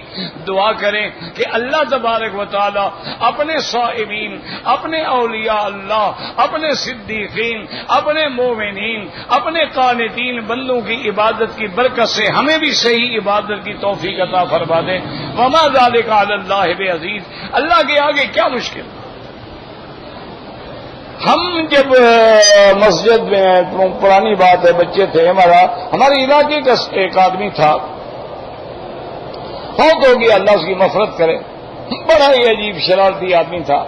دعا کریں کہ اللہ تبارک و تعالی اپنے صائمین، اپنے اولیاء اللہ، اپنے صدیقین، اپنے مومنین، اپنے قانتین بندوں کی عبادت کی برکت سے ہمیں بھی صحیح عبادت کی توفیق عطا فرما دے۔ وما ذلک علی اللہ بعزیز، اللہ کے آگے کیا مشکل۔ ہم جب مسجد میں، پرانی بات ہے، بچے تھے، ہمارے علاقے کا ایک آدمی تھا، فوت ہو گیا، اللہ اس کی مغفرت کرے، بڑا ہی عجیب شرارتی آدمی تھا۔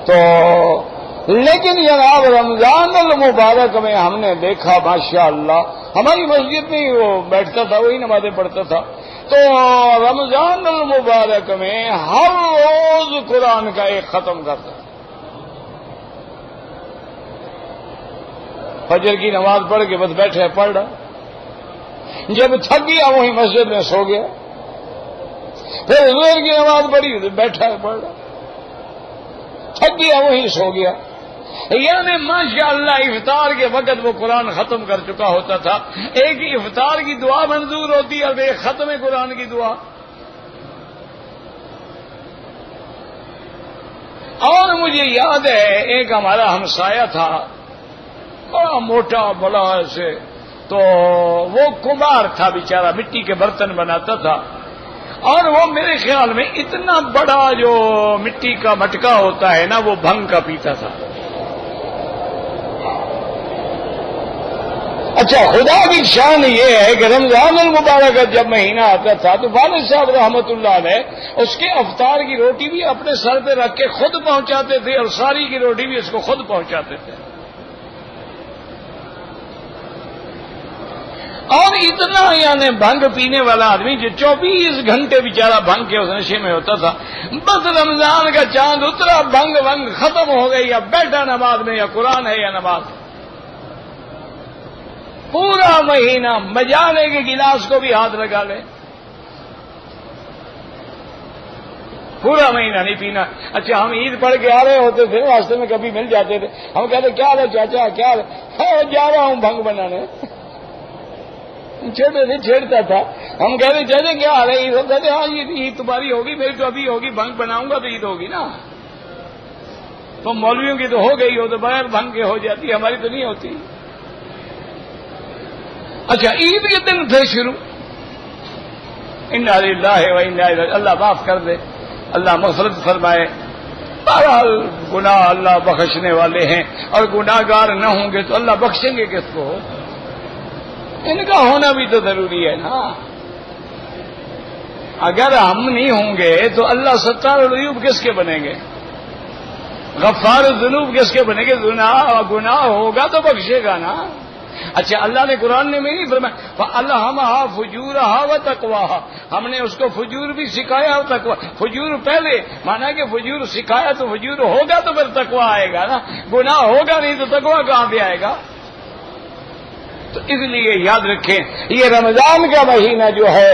تو لیکن جناب رمضان المبارک میں ہم نے دیکھا ماشاءاللہ، ہماری مسجد میں وہ بیٹھتا تھا، وہی نمازیں پڑھتا تھا، تو رمضان المبارک میں ہر روز قرآن کا ایک ختم کرتا، فجر کی نماز پڑھ کے بس بیٹھے پڑھ رہا، جب تھک گیا وہیں مسجد میں سو گیا، پھر ظہر کی نماز پڑھی بیٹھا پڑھ رہا، تھک گیا وہیں سو گیا۔ یعنی ماشاءاللہ افطار کے وقت وہ قرآن ختم کر چکا ہوتا تھا۔ ایک افطار کی دعا منظور ہوتی ہے اور ایک ختم قرآن کی دعا۔ اور مجھے یاد ہے ایک ہمارا ہمسایہ تھا، بڑا موٹا بڑا ایسے، تو وہ کمار تھا بیچارہ، مٹی کے برتن بناتا تھا، اور وہ میرے خیال میں اتنا بڑا جو مٹی کا مٹکا ہوتا ہے نا وہ بھنگ کا پیتا تھا۔ اچھا، خدا کی شان یہ ہے کہ رمضان المبارک جب مہینہ آتا تھا تو والد صاحب رحمت اللہ علیہ اس کے افطار کی روٹی بھی اپنے سر پہ رکھ کے خود پہنچاتے تھے، اور ساری کی روٹی بھی اس کو خود پہنچاتے تھے۔ اور اتنا یعنی بھنگ پینے والا آدمی جو 24 گھنٹے بیچارہ بھنگ کے اس نشے میں ہوتا تھا، بس رمضان کا چاند اترا، بھنگ ختم ہو گئی، یا بیٹھا نماز میں، یا قرآن ہے یا نماز، پورا مہینہ مجانے کے گلاس کو بھی ہاتھ لگا لے، پورا مہینہ نہیں پینا۔ اچھا، ہم عید پڑھ کے آ رہے ہوتے تھے، راستے میں کبھی مل جاتے تھے، ہم کہتے کیا حال ہے چاچا، کیا حال ہے؟ جا رہا ہوں بھنگ بنانے، چھوٹے سے چھیڑتا تھا، ہم کہتے چاچا کیا حال ہے؟ عید، کہتے ہاں عید تمہاری ہوگی، میری تو ابھی ہوگی، بھنگ بناؤں گا تو عید ہوگی نا۔ تو مولویوں کی تو ہو گئی ہو، تو بغیر بھنگ کے ہو جاتی، ہماری تو نہیں ہوتی۔ اچھا عید کے دن پھر شروع، انا للہ و انا الیہ، اللہ معاف کر دے، اللہ مغفرت فرمائے۔ بہرحال گناہ اللہ بخشنے والے ہیں، اور گناہ گار نہ ہوں گے تو اللہ بخشیں گے کس کو؟ ان کا ہونا بھی تو ضروری ہے نا۔ اگر ہم نہیں ہوں گے تو اللہ ستار العیوب کس کے بنیں گے؟ غفار الذنوب کس کے بنیں گے؟ گناہ ہوگا تو بخشے گا نا۔ اچھا اللہ نے قرآن میں نہیں فرمایا فَأَلْهَمَهَا فُجُورَهَا وَتَقْوَاهَا، ہم نے اس کو فجور بھی سکھایا اور تقوی۔ فجور پہلے مانا کہ فجور سکھایا تو فجور ہوگا تو پھر تقوی آئے گا نا، گناہ ہوگا نہیں تو تقوی کہاں پہ آئے گا؟ تو اس لیے یاد رکھیں یہ رمضان کا مہینہ جو ہے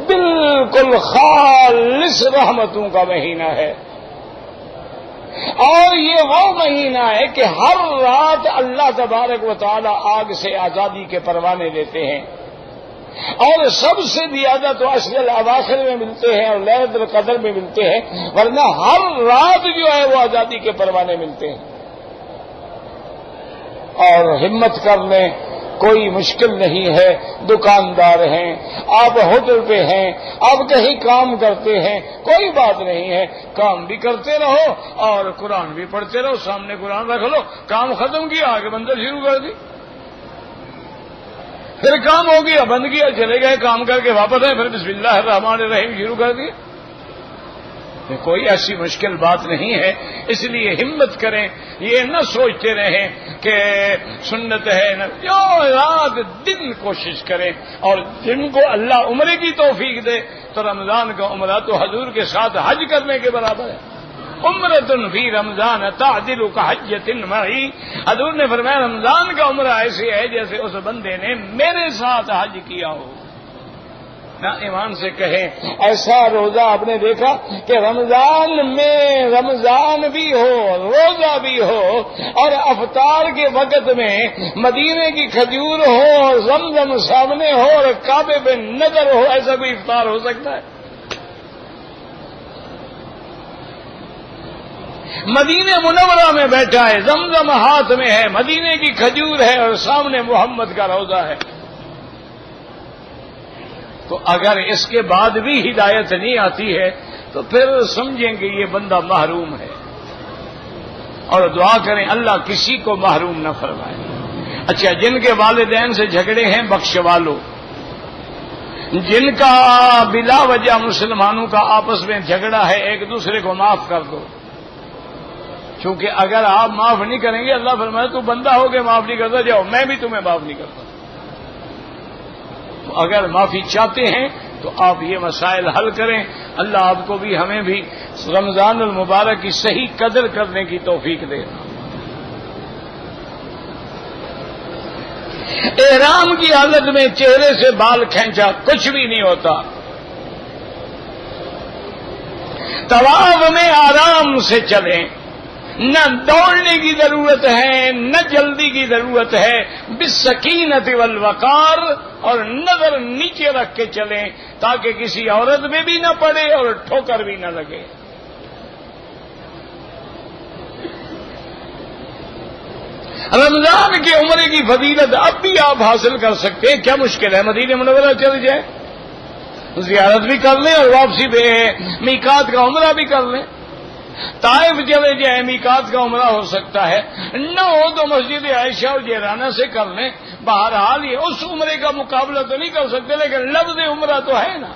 بالکل خالص رحمتوں کا مہینہ ہے، اور یہ وہ مہینہ ہے کہ ہر رات اللہ تبارک و تعالی آگ سے آزادی کے پروانے دیتے ہیں، اور سب سے زیادہ تو عشر الاواخر میں ملتے ہیں اور لیلۃ القدر میں ملتے ہیں، ورنہ ہر رات جو ہے وہ آزادی کے پروانے ملتے ہیں۔ اور ہمت کر لیں، کوئی مشکل نہیں ہے، دکاندار ہیں آپ، ہوٹل پہ ہیں آپ، کہیں کام کرتے ہیں، کوئی بات نہیں ہے، کام بھی کرتے رہو اور قرآن بھی پڑھتے رہو، سامنے قرآن رکھ لو، کام ختم کیا آگے بندر شروع کر دی، پھر کام ہو گیا بند کیا چلے گئے، کام کر کے واپس آئے، پھر بسم اللہ الرحمن الرحیم شروع کر دیا۔ کوئی ایسی مشکل بات نہیں ہے، اس لیے ہمت کریں، یہ نہ سوچتے رہیں کہ سنت ہے، جو رات دن کوشش کریں، اور جن کو اللہ عمرے کی توفیق دے تو رمضان کا عمرہ تو حضور کے ساتھ حج کرنے کے برابر ہے۔ عمرۃ فی رمضان تعدل کحجۃ معی، حضور نے فرمایا رمضان کا عمرہ ایسے ہے جیسے اس بندے نے میرے ساتھ حج کیا ہو۔ نہ ایمان سے کہیں ایسا روزہ آپ نے دیکھا کہ رمضان میں رمضان بھی ہو، روزہ بھی ہو، اور افطار کے وقت میں مدینے کی کھجور ہو اور زمزم سامنے ہو اور کعبے پہ نظر ہو، ایسا کوئی افطار ہو سکتا ہے؟ مدینے منورہ میں بیٹھا ہے، زمزم ہاتھ میں ہے، مدینے کی کھجور ہے اور سامنے محمد کا روضہ ہے، تو اگر اس کے بعد بھی ہدایت نہیں آتی ہے تو پھر سمجھیں گے یہ بندہ محروم ہے، اور دعا کریں اللہ کسی کو محروم نہ فرمائے۔ اچھا جن کے والدین سے جھگڑے ہیں بخشوا لو، جن کا بلا وجہ مسلمانوں کا آپس میں جھگڑا ہے ایک دوسرے کو معاف کر دو، چونکہ اگر آپ معاف نہیں کریں گے اللہ فرمائے تو بندہ ہو کے معاف نہیں کرتا، جاؤ میں بھی تمہیں معاف نہیں کرتا۔ تو اگر معافی چاہتے ہیں تو آپ یہ مسائل حل کریں، اللہ آپ کو بھی ہمیں بھی رمضان المبارک کی صحیح قدر کرنے کی توفیق دے۔ احرام کی حالت میں چہرے سے بال کھینچا کچھ بھی نہیں ہوتا، طواف میں آرام سے چلیں، نہ دوڑنے کی ضرورت ہے نہ جلدی کی ضرورت ہے، بالسکینۃ والوقار، اور نظر نیچے رکھ کے چلیں تاکہ کسی عورت میں بھی نہ پڑے اور ٹھوکر بھی نہ لگے۔ رمضان کے عمرے کی فضیلت اب بھی آپ حاصل کر سکتے ہیں، کیا مشکل ہے؟ مدینہ منورہ چل جائیں، زیارت بھی کر لیں اور واپسی پہ میقات کا عمرہ بھی کر لیں، طائف چلے جائیں میقات کا عمرہ ہو سکتا ہے، نہ ہو تو مسجد عائشہ اور جیرانہ سے کر لیں۔ بہرحال یہ اس عمرے کا مقابلہ تو نہیں کر سکتے لیکن لفظ عمرہ تو ہے نا۔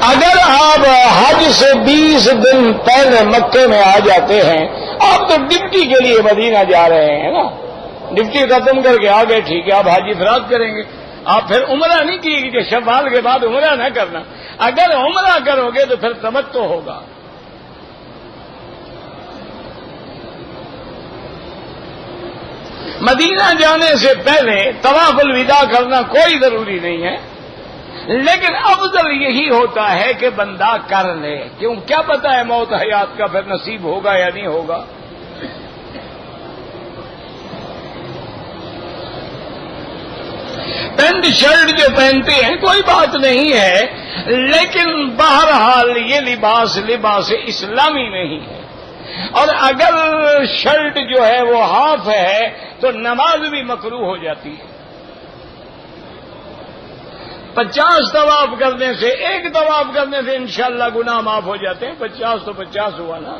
اگر آپ حج سے 20 دن پہلے مکے میں آ جاتے ہیں، آپ تو ڈپٹی کے لیے مدینہ جا رہے ہیں نا، ڈپٹی ختم کر کے آ گئے، ٹھیک ہے آپ حج افراد کریں گے، آپ پھر عمرہ نہیں کیے گی کہ شوال کے بعد عمرہ نہ کرنا، اگر عمرہ کرو گے تو پھر تمتع ہوگا۔ مدینہ جانے سے پہلے طواف الوداع کرنا کوئی ضروری نہیں ہے، لیکن افضل یہی ہوتا ہے کہ بندہ کر لے، کیوں کیا پتا ہے موت حیات کا پھر نصیب ہوگا یا نہیں ہوگا۔ پینٹ شرٹ جو پہنتے ہیں کوئی بات نہیں ہے، لیکن بہرحال یہ لباس اسلامی نہیں ہے۔ اور اگر شرٹ جو ہے وہ ہاف ہے تو نماز بھی مکروہ ہو جاتی ہے۔ 50 طواف کرنے سے، ایک طواف کرنے سے انشاءاللہ گناہ معاف ہو جاتے ہیں، 50 تو 50 ہوا نا۔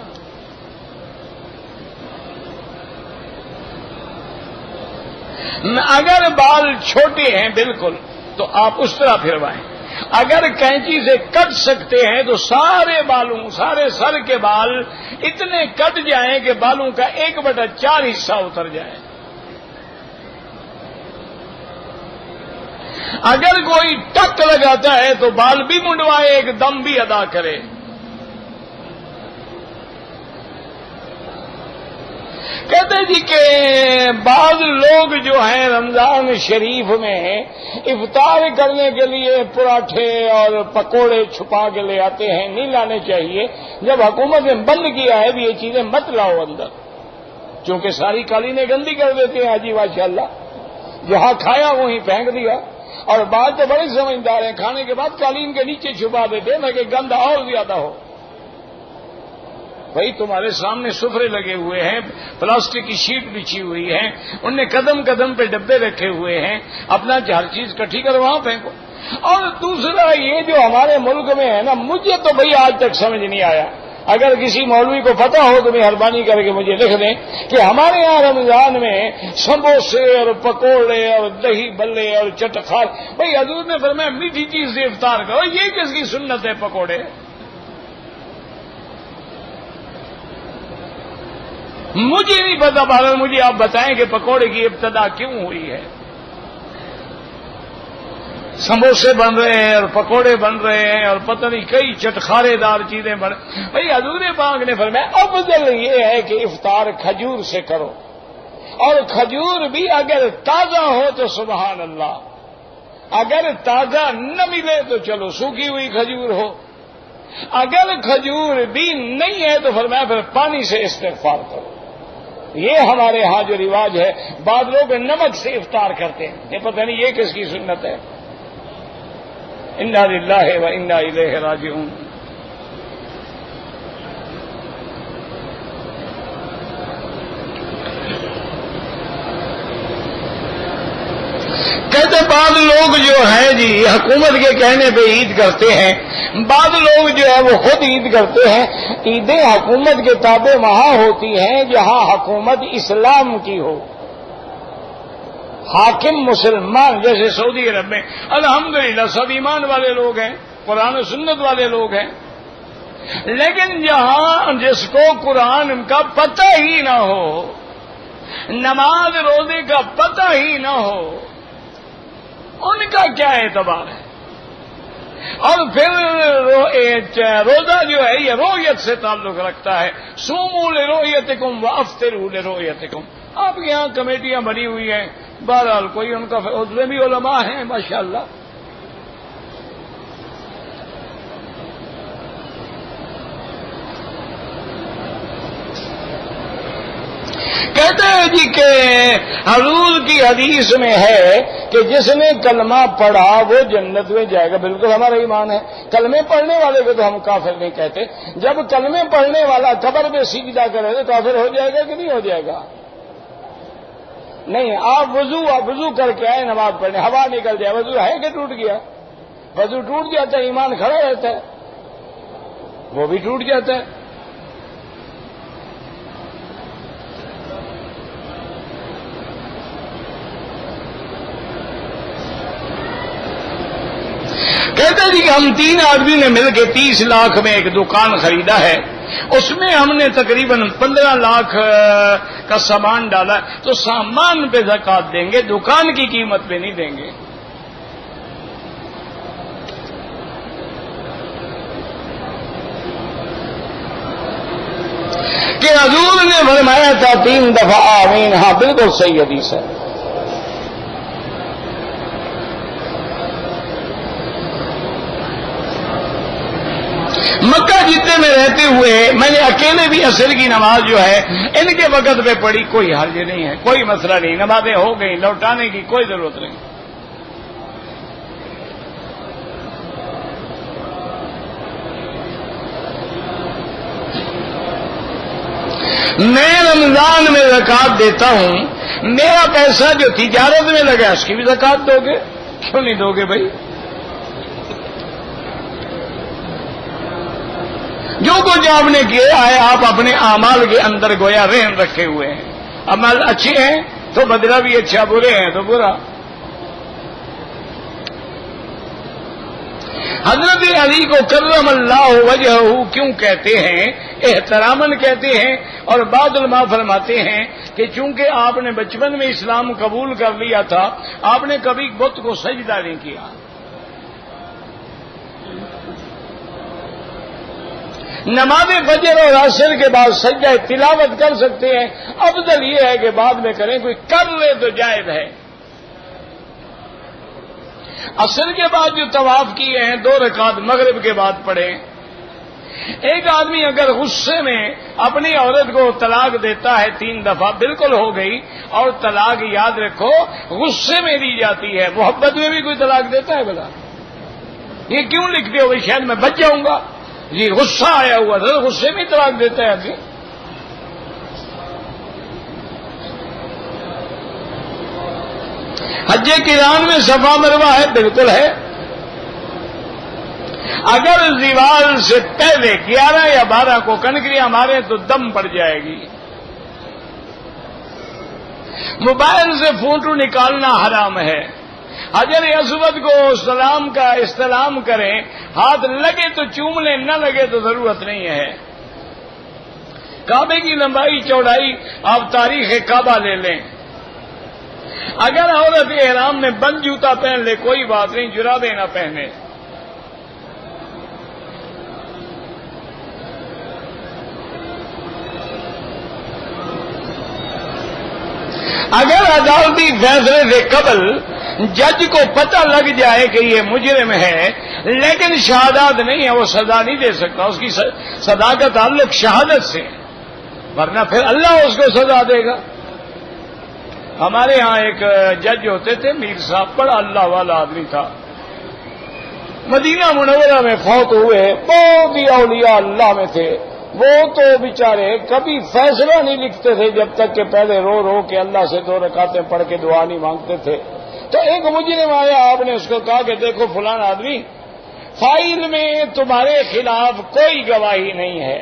اگر بال چھوٹے ہیں بالکل تو آپ اس طرح پھروائیں، اگر کینچی سے کٹ سکتے ہیں تو سارے سر کے بال اتنے کٹ جائیں کہ بالوں کا 1/4 حصہ اتر جائے۔ اگر کوئی ٹک لگاتا ہے تو بال بھی منڈوائے، ایک دم بھی ادا کرے۔ کہتے جی کہ بعض لوگ جو ہیں رمضان شریف میں افطار کرنے کے لیے پراٹھے اور پکوڑے چھپا کے لے آتے ہیں، نہیں لانے چاہیے۔ جب حکومت نے بند کیا ہے بھی یہ چیزیں مت لاؤ اندر، چونکہ ساری قالینیں گندی کر دیتے ہیں۔ حاجی ماشاء اللہ جہاں کھایا وہیں پھینک دیا، اور بعض تو بڑے سمجھدار ہیں، کھانے کے بعد قالین کے نیچے چھپا دیتے ہیں تاکہ گند اور زیادہ ہو۔ بھائی تمہارے سامنے سفرے لگے ہوئے ہیں، پلاسٹک کی شیٹ بچھی ہوئی ہے، ان نے قدم قدم پہ ڈبے رکھے ہوئے ہیں، اپنا ہر چیز کٹھی کر وہاں پھینکو۔ اور دوسرا یہ جو ہمارے ملک میں ہے نا، مجھے تو بھئی آج تک سمجھ نہیں آیا، اگر کسی مولوی کو پتہ ہو تو مہربانی کر کے مجھے لکھ دیں کہ ہمارے یہاں رمضان میں سموسے اور پکوڑے اور دہی بلے اور چٹخال، بھئی حضور نے فرمایا میٹھی چیز سے افطار کرو، یہ کس کی سنت ہے پکوڑے؟ مجھے نہیں پتا، بہرحال مجھے آپ بتائیں کہ پکوڑے کی ابتدا کیوں ہوئی ہے؟ سموسے بن رہے ہیں اور پکوڑے بن رہے ہیں اور پتہ نہیں کئی چٹخارے دار چیزیں بن، بھئی حضور پاک نے فرمایا افضل یہ ہے کہ افطار کھجور سے کرو، اور کھجور بھی اگر تازہ ہو تو سبحان اللہ، اگر تازہ نہ ملے تو چلو سوکھی ہوئی کھجور ہو، اگر کھجور بھی نہیں ہے تو فرمایا پھر پانی سے استغفار کرو۔ یہ ہمارے ہاں جو رواج ہے، بعض لوگ نمک سے افطار کرتے ہیں، یہ پتہ نہیں یہ کس کی سنت ہے۔ انا للہ و انا الیہ راجعون۔ کہتے بعض لوگ جو ہیں جی حکومت کے کہنے پہ عید کرتے ہیں، بعض لوگ جو ہے وہ خود عید کرتے ہیں۔ عیدیں حکومت کے تابع وہاں ہوتی ہیں جہاں حکومت اسلام کی ہو، حاکم مسلمان، جیسے سعودی عرب میں الحمدللہ سب ایمان والے لوگ ہیں، قرآن و سنت والے لوگ ہیں، لیکن جہاں جس کو قرآن کا پتہ ہی نہ ہو، نماز روزے کا پتہ ہی نہ ہو، ان کا کیا اعتبار ہے؟ اور پھر روزہ جو ہے یہ رویت سے تعلق رکھتا ہے، صوموا لرؤیتکم وافطروا لرؤیتکم۔ آپ کے یہاں کمیٹیاں بنی ہوئی ہیں، بہرحال کوئی ان کا عضو بھی علماء ہیں ماشاءاللہ۔ کہتے ہیں جی کہ حضور کی حدیث میں ہے کہ جس نے کلمہ پڑھا وہ جنت میں جائے گا، بالکل ہمارا ایمان ہے۔ کلمے پڑھنے والے کو تو ہم کافر نہیں کہتے، جب کلمے پڑھنے والا قبر میں سجدہ کرے تو کافر ہو جائے گا کہ نہیں ہو جائے گا؟ نہیں، آپ وضو کر کے آئے نماز پڑھنے، ہوا نکل جائے، وضو ہے کہ ٹوٹ گیا؟ وضو ٹوٹ جاتا ہے، ایمان کھڑا رہتا ہے، وہ بھی ٹوٹ جاتا ہے۔ کہتے جی کہ ہم 3 آدمی نے مل کے 30 لاکھ میں ایک دکان خریدا ہے، اس میں ہم نے تقریباً 15 لاکھ کا سامان ڈالا، تو سامان پہ زکوٰۃ دیں گے، دکان کی قیمت پہ نہیں دیں گے۔ کہ حضور نے فرمایا تھا 3 دفعہ آمین، ہاں بالکل صحیح حدیث ہے۔ مکہ جتنے میں رہتے ہوئے میں نے اکیلے بھی عصر کی نماز جو ہے ان کے وقت پہ پڑھی، کوئی حرج نہیں ہے، کوئی مسئلہ نہیں، نمازیں ہو گئی، لوٹانے کی کوئی ضرورت نہیں۔ میں رمضان میں زکات دیتا ہوں، میرا پیسہ جو تجارت میں لگا اس کی بھی زکات دو گے؟ کیوں نہیں دو گے بھائی؟ جو کچھ آپ نے کیا ہے آپ اپنے اعمال کے اندر گویا رہن رکھے ہوئے ہیں. عمل اچھے ہیں تو بدلہ بھی اچھا، برے ہیں تو برا. حضرت علی کو کرم اللہ وجہہ کیوں کہتے ہیں؟ احتراماً کہتے ہیں، اور بعض علماء فرماتے ہیں کہ چونکہ آپ نے بچپن میں اسلام قبول کر لیا تھا، آپ نے کبھی بت کو سجدہ نہیں کیا. نماز فجر اور عصر کے بعد سجدہ تلاوت کر سکتے ہیں، افضل یہ ہے کہ بعد میں کریں، کوئی کر لے تو جائز ہے. عصر کے بعد جو طواف کیے ہیں 2 رکعت مغرب کے بعد پڑھیں. ایک آدمی اگر غصے میں اپنی عورت کو طلاق دیتا ہے 3 دفعہ، بالکل ہو گئی، اور طلاق یاد رکھو غصے میں دی جاتی ہے، محبت میں بھی کوئی طلاق دیتا ہے بلا؟ یہ کیوں لکھتے ہو؟ شاید میں بچ جاؤں گا. جی غصہ آیا ہوا تھا، غصے میں طلاق دیتا ہے آدمی. حج کران میں صفا مروہ ہے، بالکل ہے. اگر زوال سے پہلے 11 یا 12 کو کنکریاں مارے تو دم پڑ جائے گی. موبائل سے فوٹو نکالنا حرام ہے. حجر اسود کو سلام کا استلام کریں، ہاتھ لگے تو چوم لیں، نہ لگے تو ضرورت نہیں ہے. کعبے کی لمبائی چوڑائی آپ تاریخ کعبہ لے لیں. اگر عورت احرام میں بند جوتا پہن لے کوئی بات نہیں، جرابیں نہ پہنے. اگر عدالتی فیصلے سے قبل جج کو پتہ لگ جائے کہ یہ مجرم ہے لیکن شہادت نہیں ہے، وہ سزا نہیں دے سکتا. اس کی سزا کا تعلق شہادت سے، ورنہ پھر اللہ اس کو سزا دے گا. ہمارے ہاں ایک جج ہوتے تھے، میر صاحب، بڑا اللہ والا آدمی تھا، مدینہ منورہ میں فوت ہوئے. بہت ہی اولیاء اللہ میں تھے. وہ تو بیچارے کبھی فیصلہ نہیں لکھتے تھے جب تک کہ پہلے رو رو کے اللہ سے 2 رکعتیں پڑھ کے دعا نہیں مانگتے تھے. تو ایک مجرم آیا، آپ نے اس کو کہا کہ دیکھو فلاں آدمی، فائل میں تمہارے خلاف کوئی گواہی نہیں ہے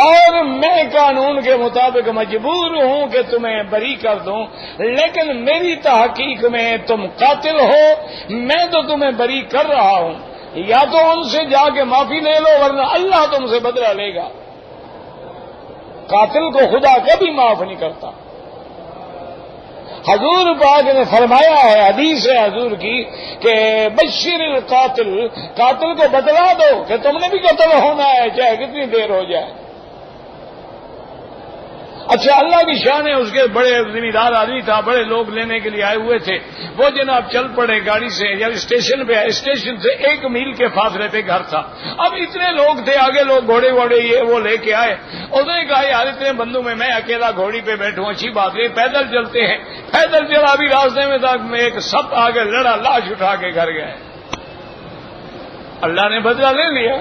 اور میں قانون کے مطابق مجبور ہوں کہ تمہیں بری کر دوں، لیکن میری تحقیق میں تم قاتل ہو، میں تو تمہیں بری کر رہا ہوں. یا تو ان سے جا کے معافی لے لو ورنہ اللہ تم سے بدلہ لے گا. قاتل کو خدا کبھی معاف نہیں کرتا. حضور پاک نے فرمایا ہے، حدیث ہے حضور کی، کہ بشر القاتل، قاتل کو بتلا دو کہ تم نے بھی قتل ہونا ہے چاہے کتنی دیر ہو جائے. اچھا اللہ کی شان ہے، اس کے بڑے ذمہ دار آدمی تھا، بڑے لوگ لینے کے لیے آئے ہوئے تھے. وہ جناب چل پڑے گاڑی سے، یا اسٹیشن پہ، اسٹیشن سے 1 میل کے فاصلے پہ گھر تھا. اب اتنے لوگ تھے، آگے لوگ گھوڑے ووڑے یہ وہ لے کے آئے. انہوں نے کہا یار اتنے بندوں میں اکیلا گھوڑی پہ بیٹھوں، اچھی بات نہیں، پیدل چلتے ہیں. پیدل چلا، ابھی راستے میں تھا، ایک سپ آگے لڑا، لاش اٹھا کے گھر گئے. اللہ نے بدلہ لے لیا.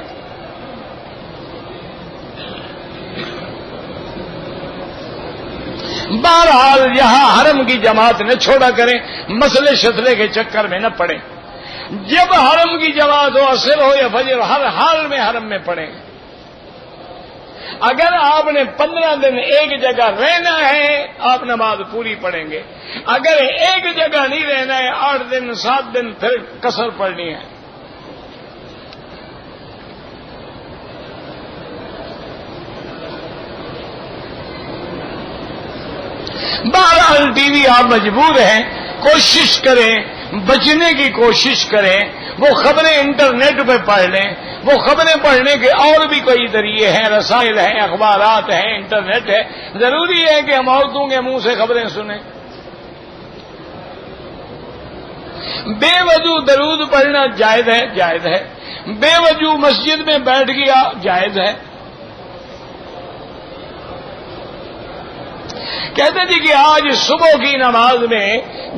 بہرحال یہاں حرم کی جماعت نہ چھوڑا کریں، مسئلے شسلے کے چکر میں نہ پڑیں. جب حرم کی جماعت ہو، عصر ہو یا فجر، ہر حال میں حرم میں پڑھیں. اگر آپ نے 15 دن ایک جگہ رہنا ہے آپ نماز پوری پڑھیں گے. اگر ایک جگہ نہیں رہنا ہے 8 دن 7 دن پھر قصر پڑھنی ہے. بہرحال ٹی وی آپ مجبور ہیں، کوشش کریں بچنے کی کوشش کریں. وہ خبریں انٹرنیٹ پہ پڑھ لیں. وہ خبریں پڑھنے کے اور بھی کوئی ذریعے ہیں، رسائل ہیں، اخبارات ہیں، انٹرنیٹ ہے. ضروری ہے کہ ہم عورتوں کے منہ سے خبریں سنیں. بے وجہ درود پڑھنا جائز ہے، جائز ہے. بے وجہ مسجد میں بیٹھ گیا، جائز ہے. کہتے تھے کہ آج صبح کی نماز میں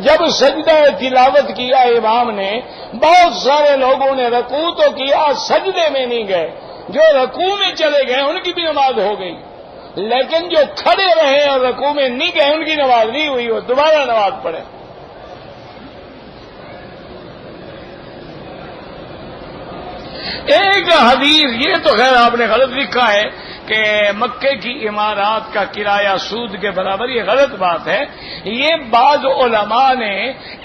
جب سجدہ تلاوت کیا امام نے، بہت سارے لوگوں نے رکوع تو کیا، سجدے میں نہیں گئے. جو رکوع میں چلے گئے ان کی بھی نماز ہو گئی. لیکن جو کھڑے رہے اور رکوع میں نہیں گئے ان کی نماز نہیں ہوئی، وہ دوبارہ نماز پڑھے۔ ایک حدیث، یہ تو خیر آپ نے غلط لکھا ہے کہ مکے کی عمارات کا کرایہ سود کے برابر، یہ غلط بات ہے۔ یہ بعض علماء نے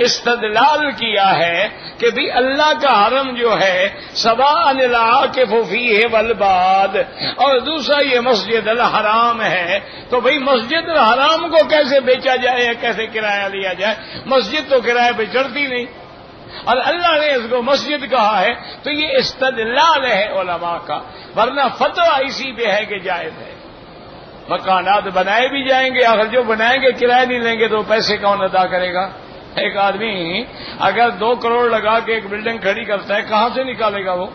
استدلال کیا ہے کہ بھی اللہ کا حرم جو ہے سواء العاکف فیہ والباد، اور دوسرا یہ مسجد الحرام ہے، تو بھئی مسجد الحرام کو کیسے بیچا جائے یا کیسے کرایہ لیا جائے؟ مسجد تو کرایہ پہ چڑھتی نہیں، اور اللہ نے اس کو مسجد کہا ہے، تو یہ استدلال ہے علماء کا، ورنہ فتویٰ اسی پہ ہے کہ جائز ہے۔ مکانات بنائے بھی جائیں گے، اگر جو بنائیں گے کرایہ نہیں لیں گے تو پیسے کون ادا کرے گا؟ ایک آدمی اگر 2 کروڑ لگا کے ایک بلڈنگ کھڑی کرتا ہے، کہاں سے نکالے گا وہ؟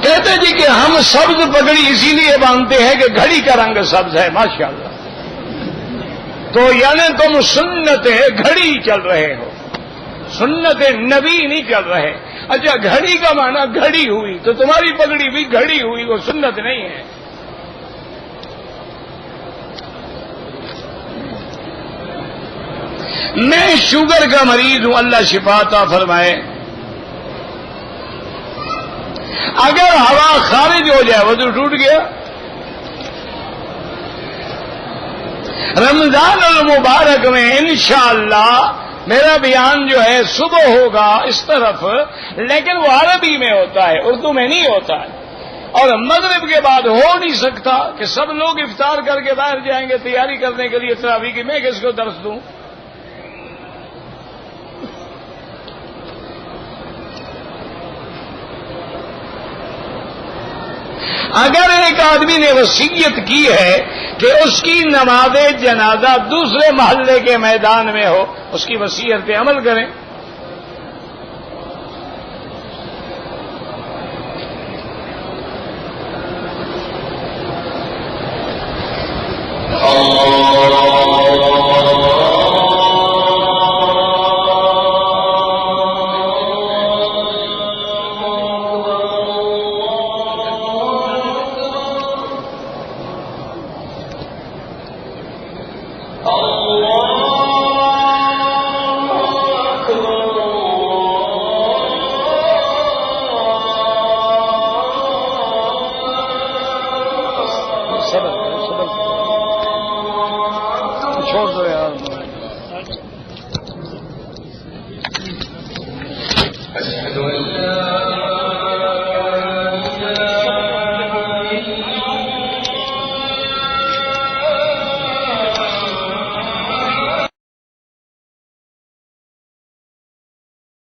کہتے جی کہ ہم سبز پگڑی اسی لیے باندھتے ہیں کہ گھڑی کا رنگ سبز ہے، ماشاءاللہ، تو یعنی تم سنت گھڑی چل رہے ہو، سنت نبی نہیں چل رہے۔ اچھا گھڑی کا معنی گھڑی ہوئی، تو تمہاری پگڑی بھی گھڑی ہوئی، وہ سنت نہیں ہے۔ میں شوگر کا مریض ہوں، اللہ شفا عطا فرمائے۔ اگر ہوا خارج ہو جائے وضو ٹوٹ گیا۔ رمضان المبارک میں انشاءاللہ میرا بیان جو ہے صبح ہوگا اس طرف، لیکن وہ عربی میں ہوتا ہے، اردو میں نہیں ہوتا ہے، اور مغرب کے بعد ہو نہیں سکتا کہ سب لوگ افطار کر کے باہر جائیں گے تیاری کرنے کے لیے تراویح کی، میں کس کو درس دوں؟ اگر ایک آدمی نے وصیت کی ہے کہ اس کی نماز جنازہ دوسرے محلے کے میدان میں ہو، اس کی وصیت پہ عمل کریں۔ چھوڑ دو یار۔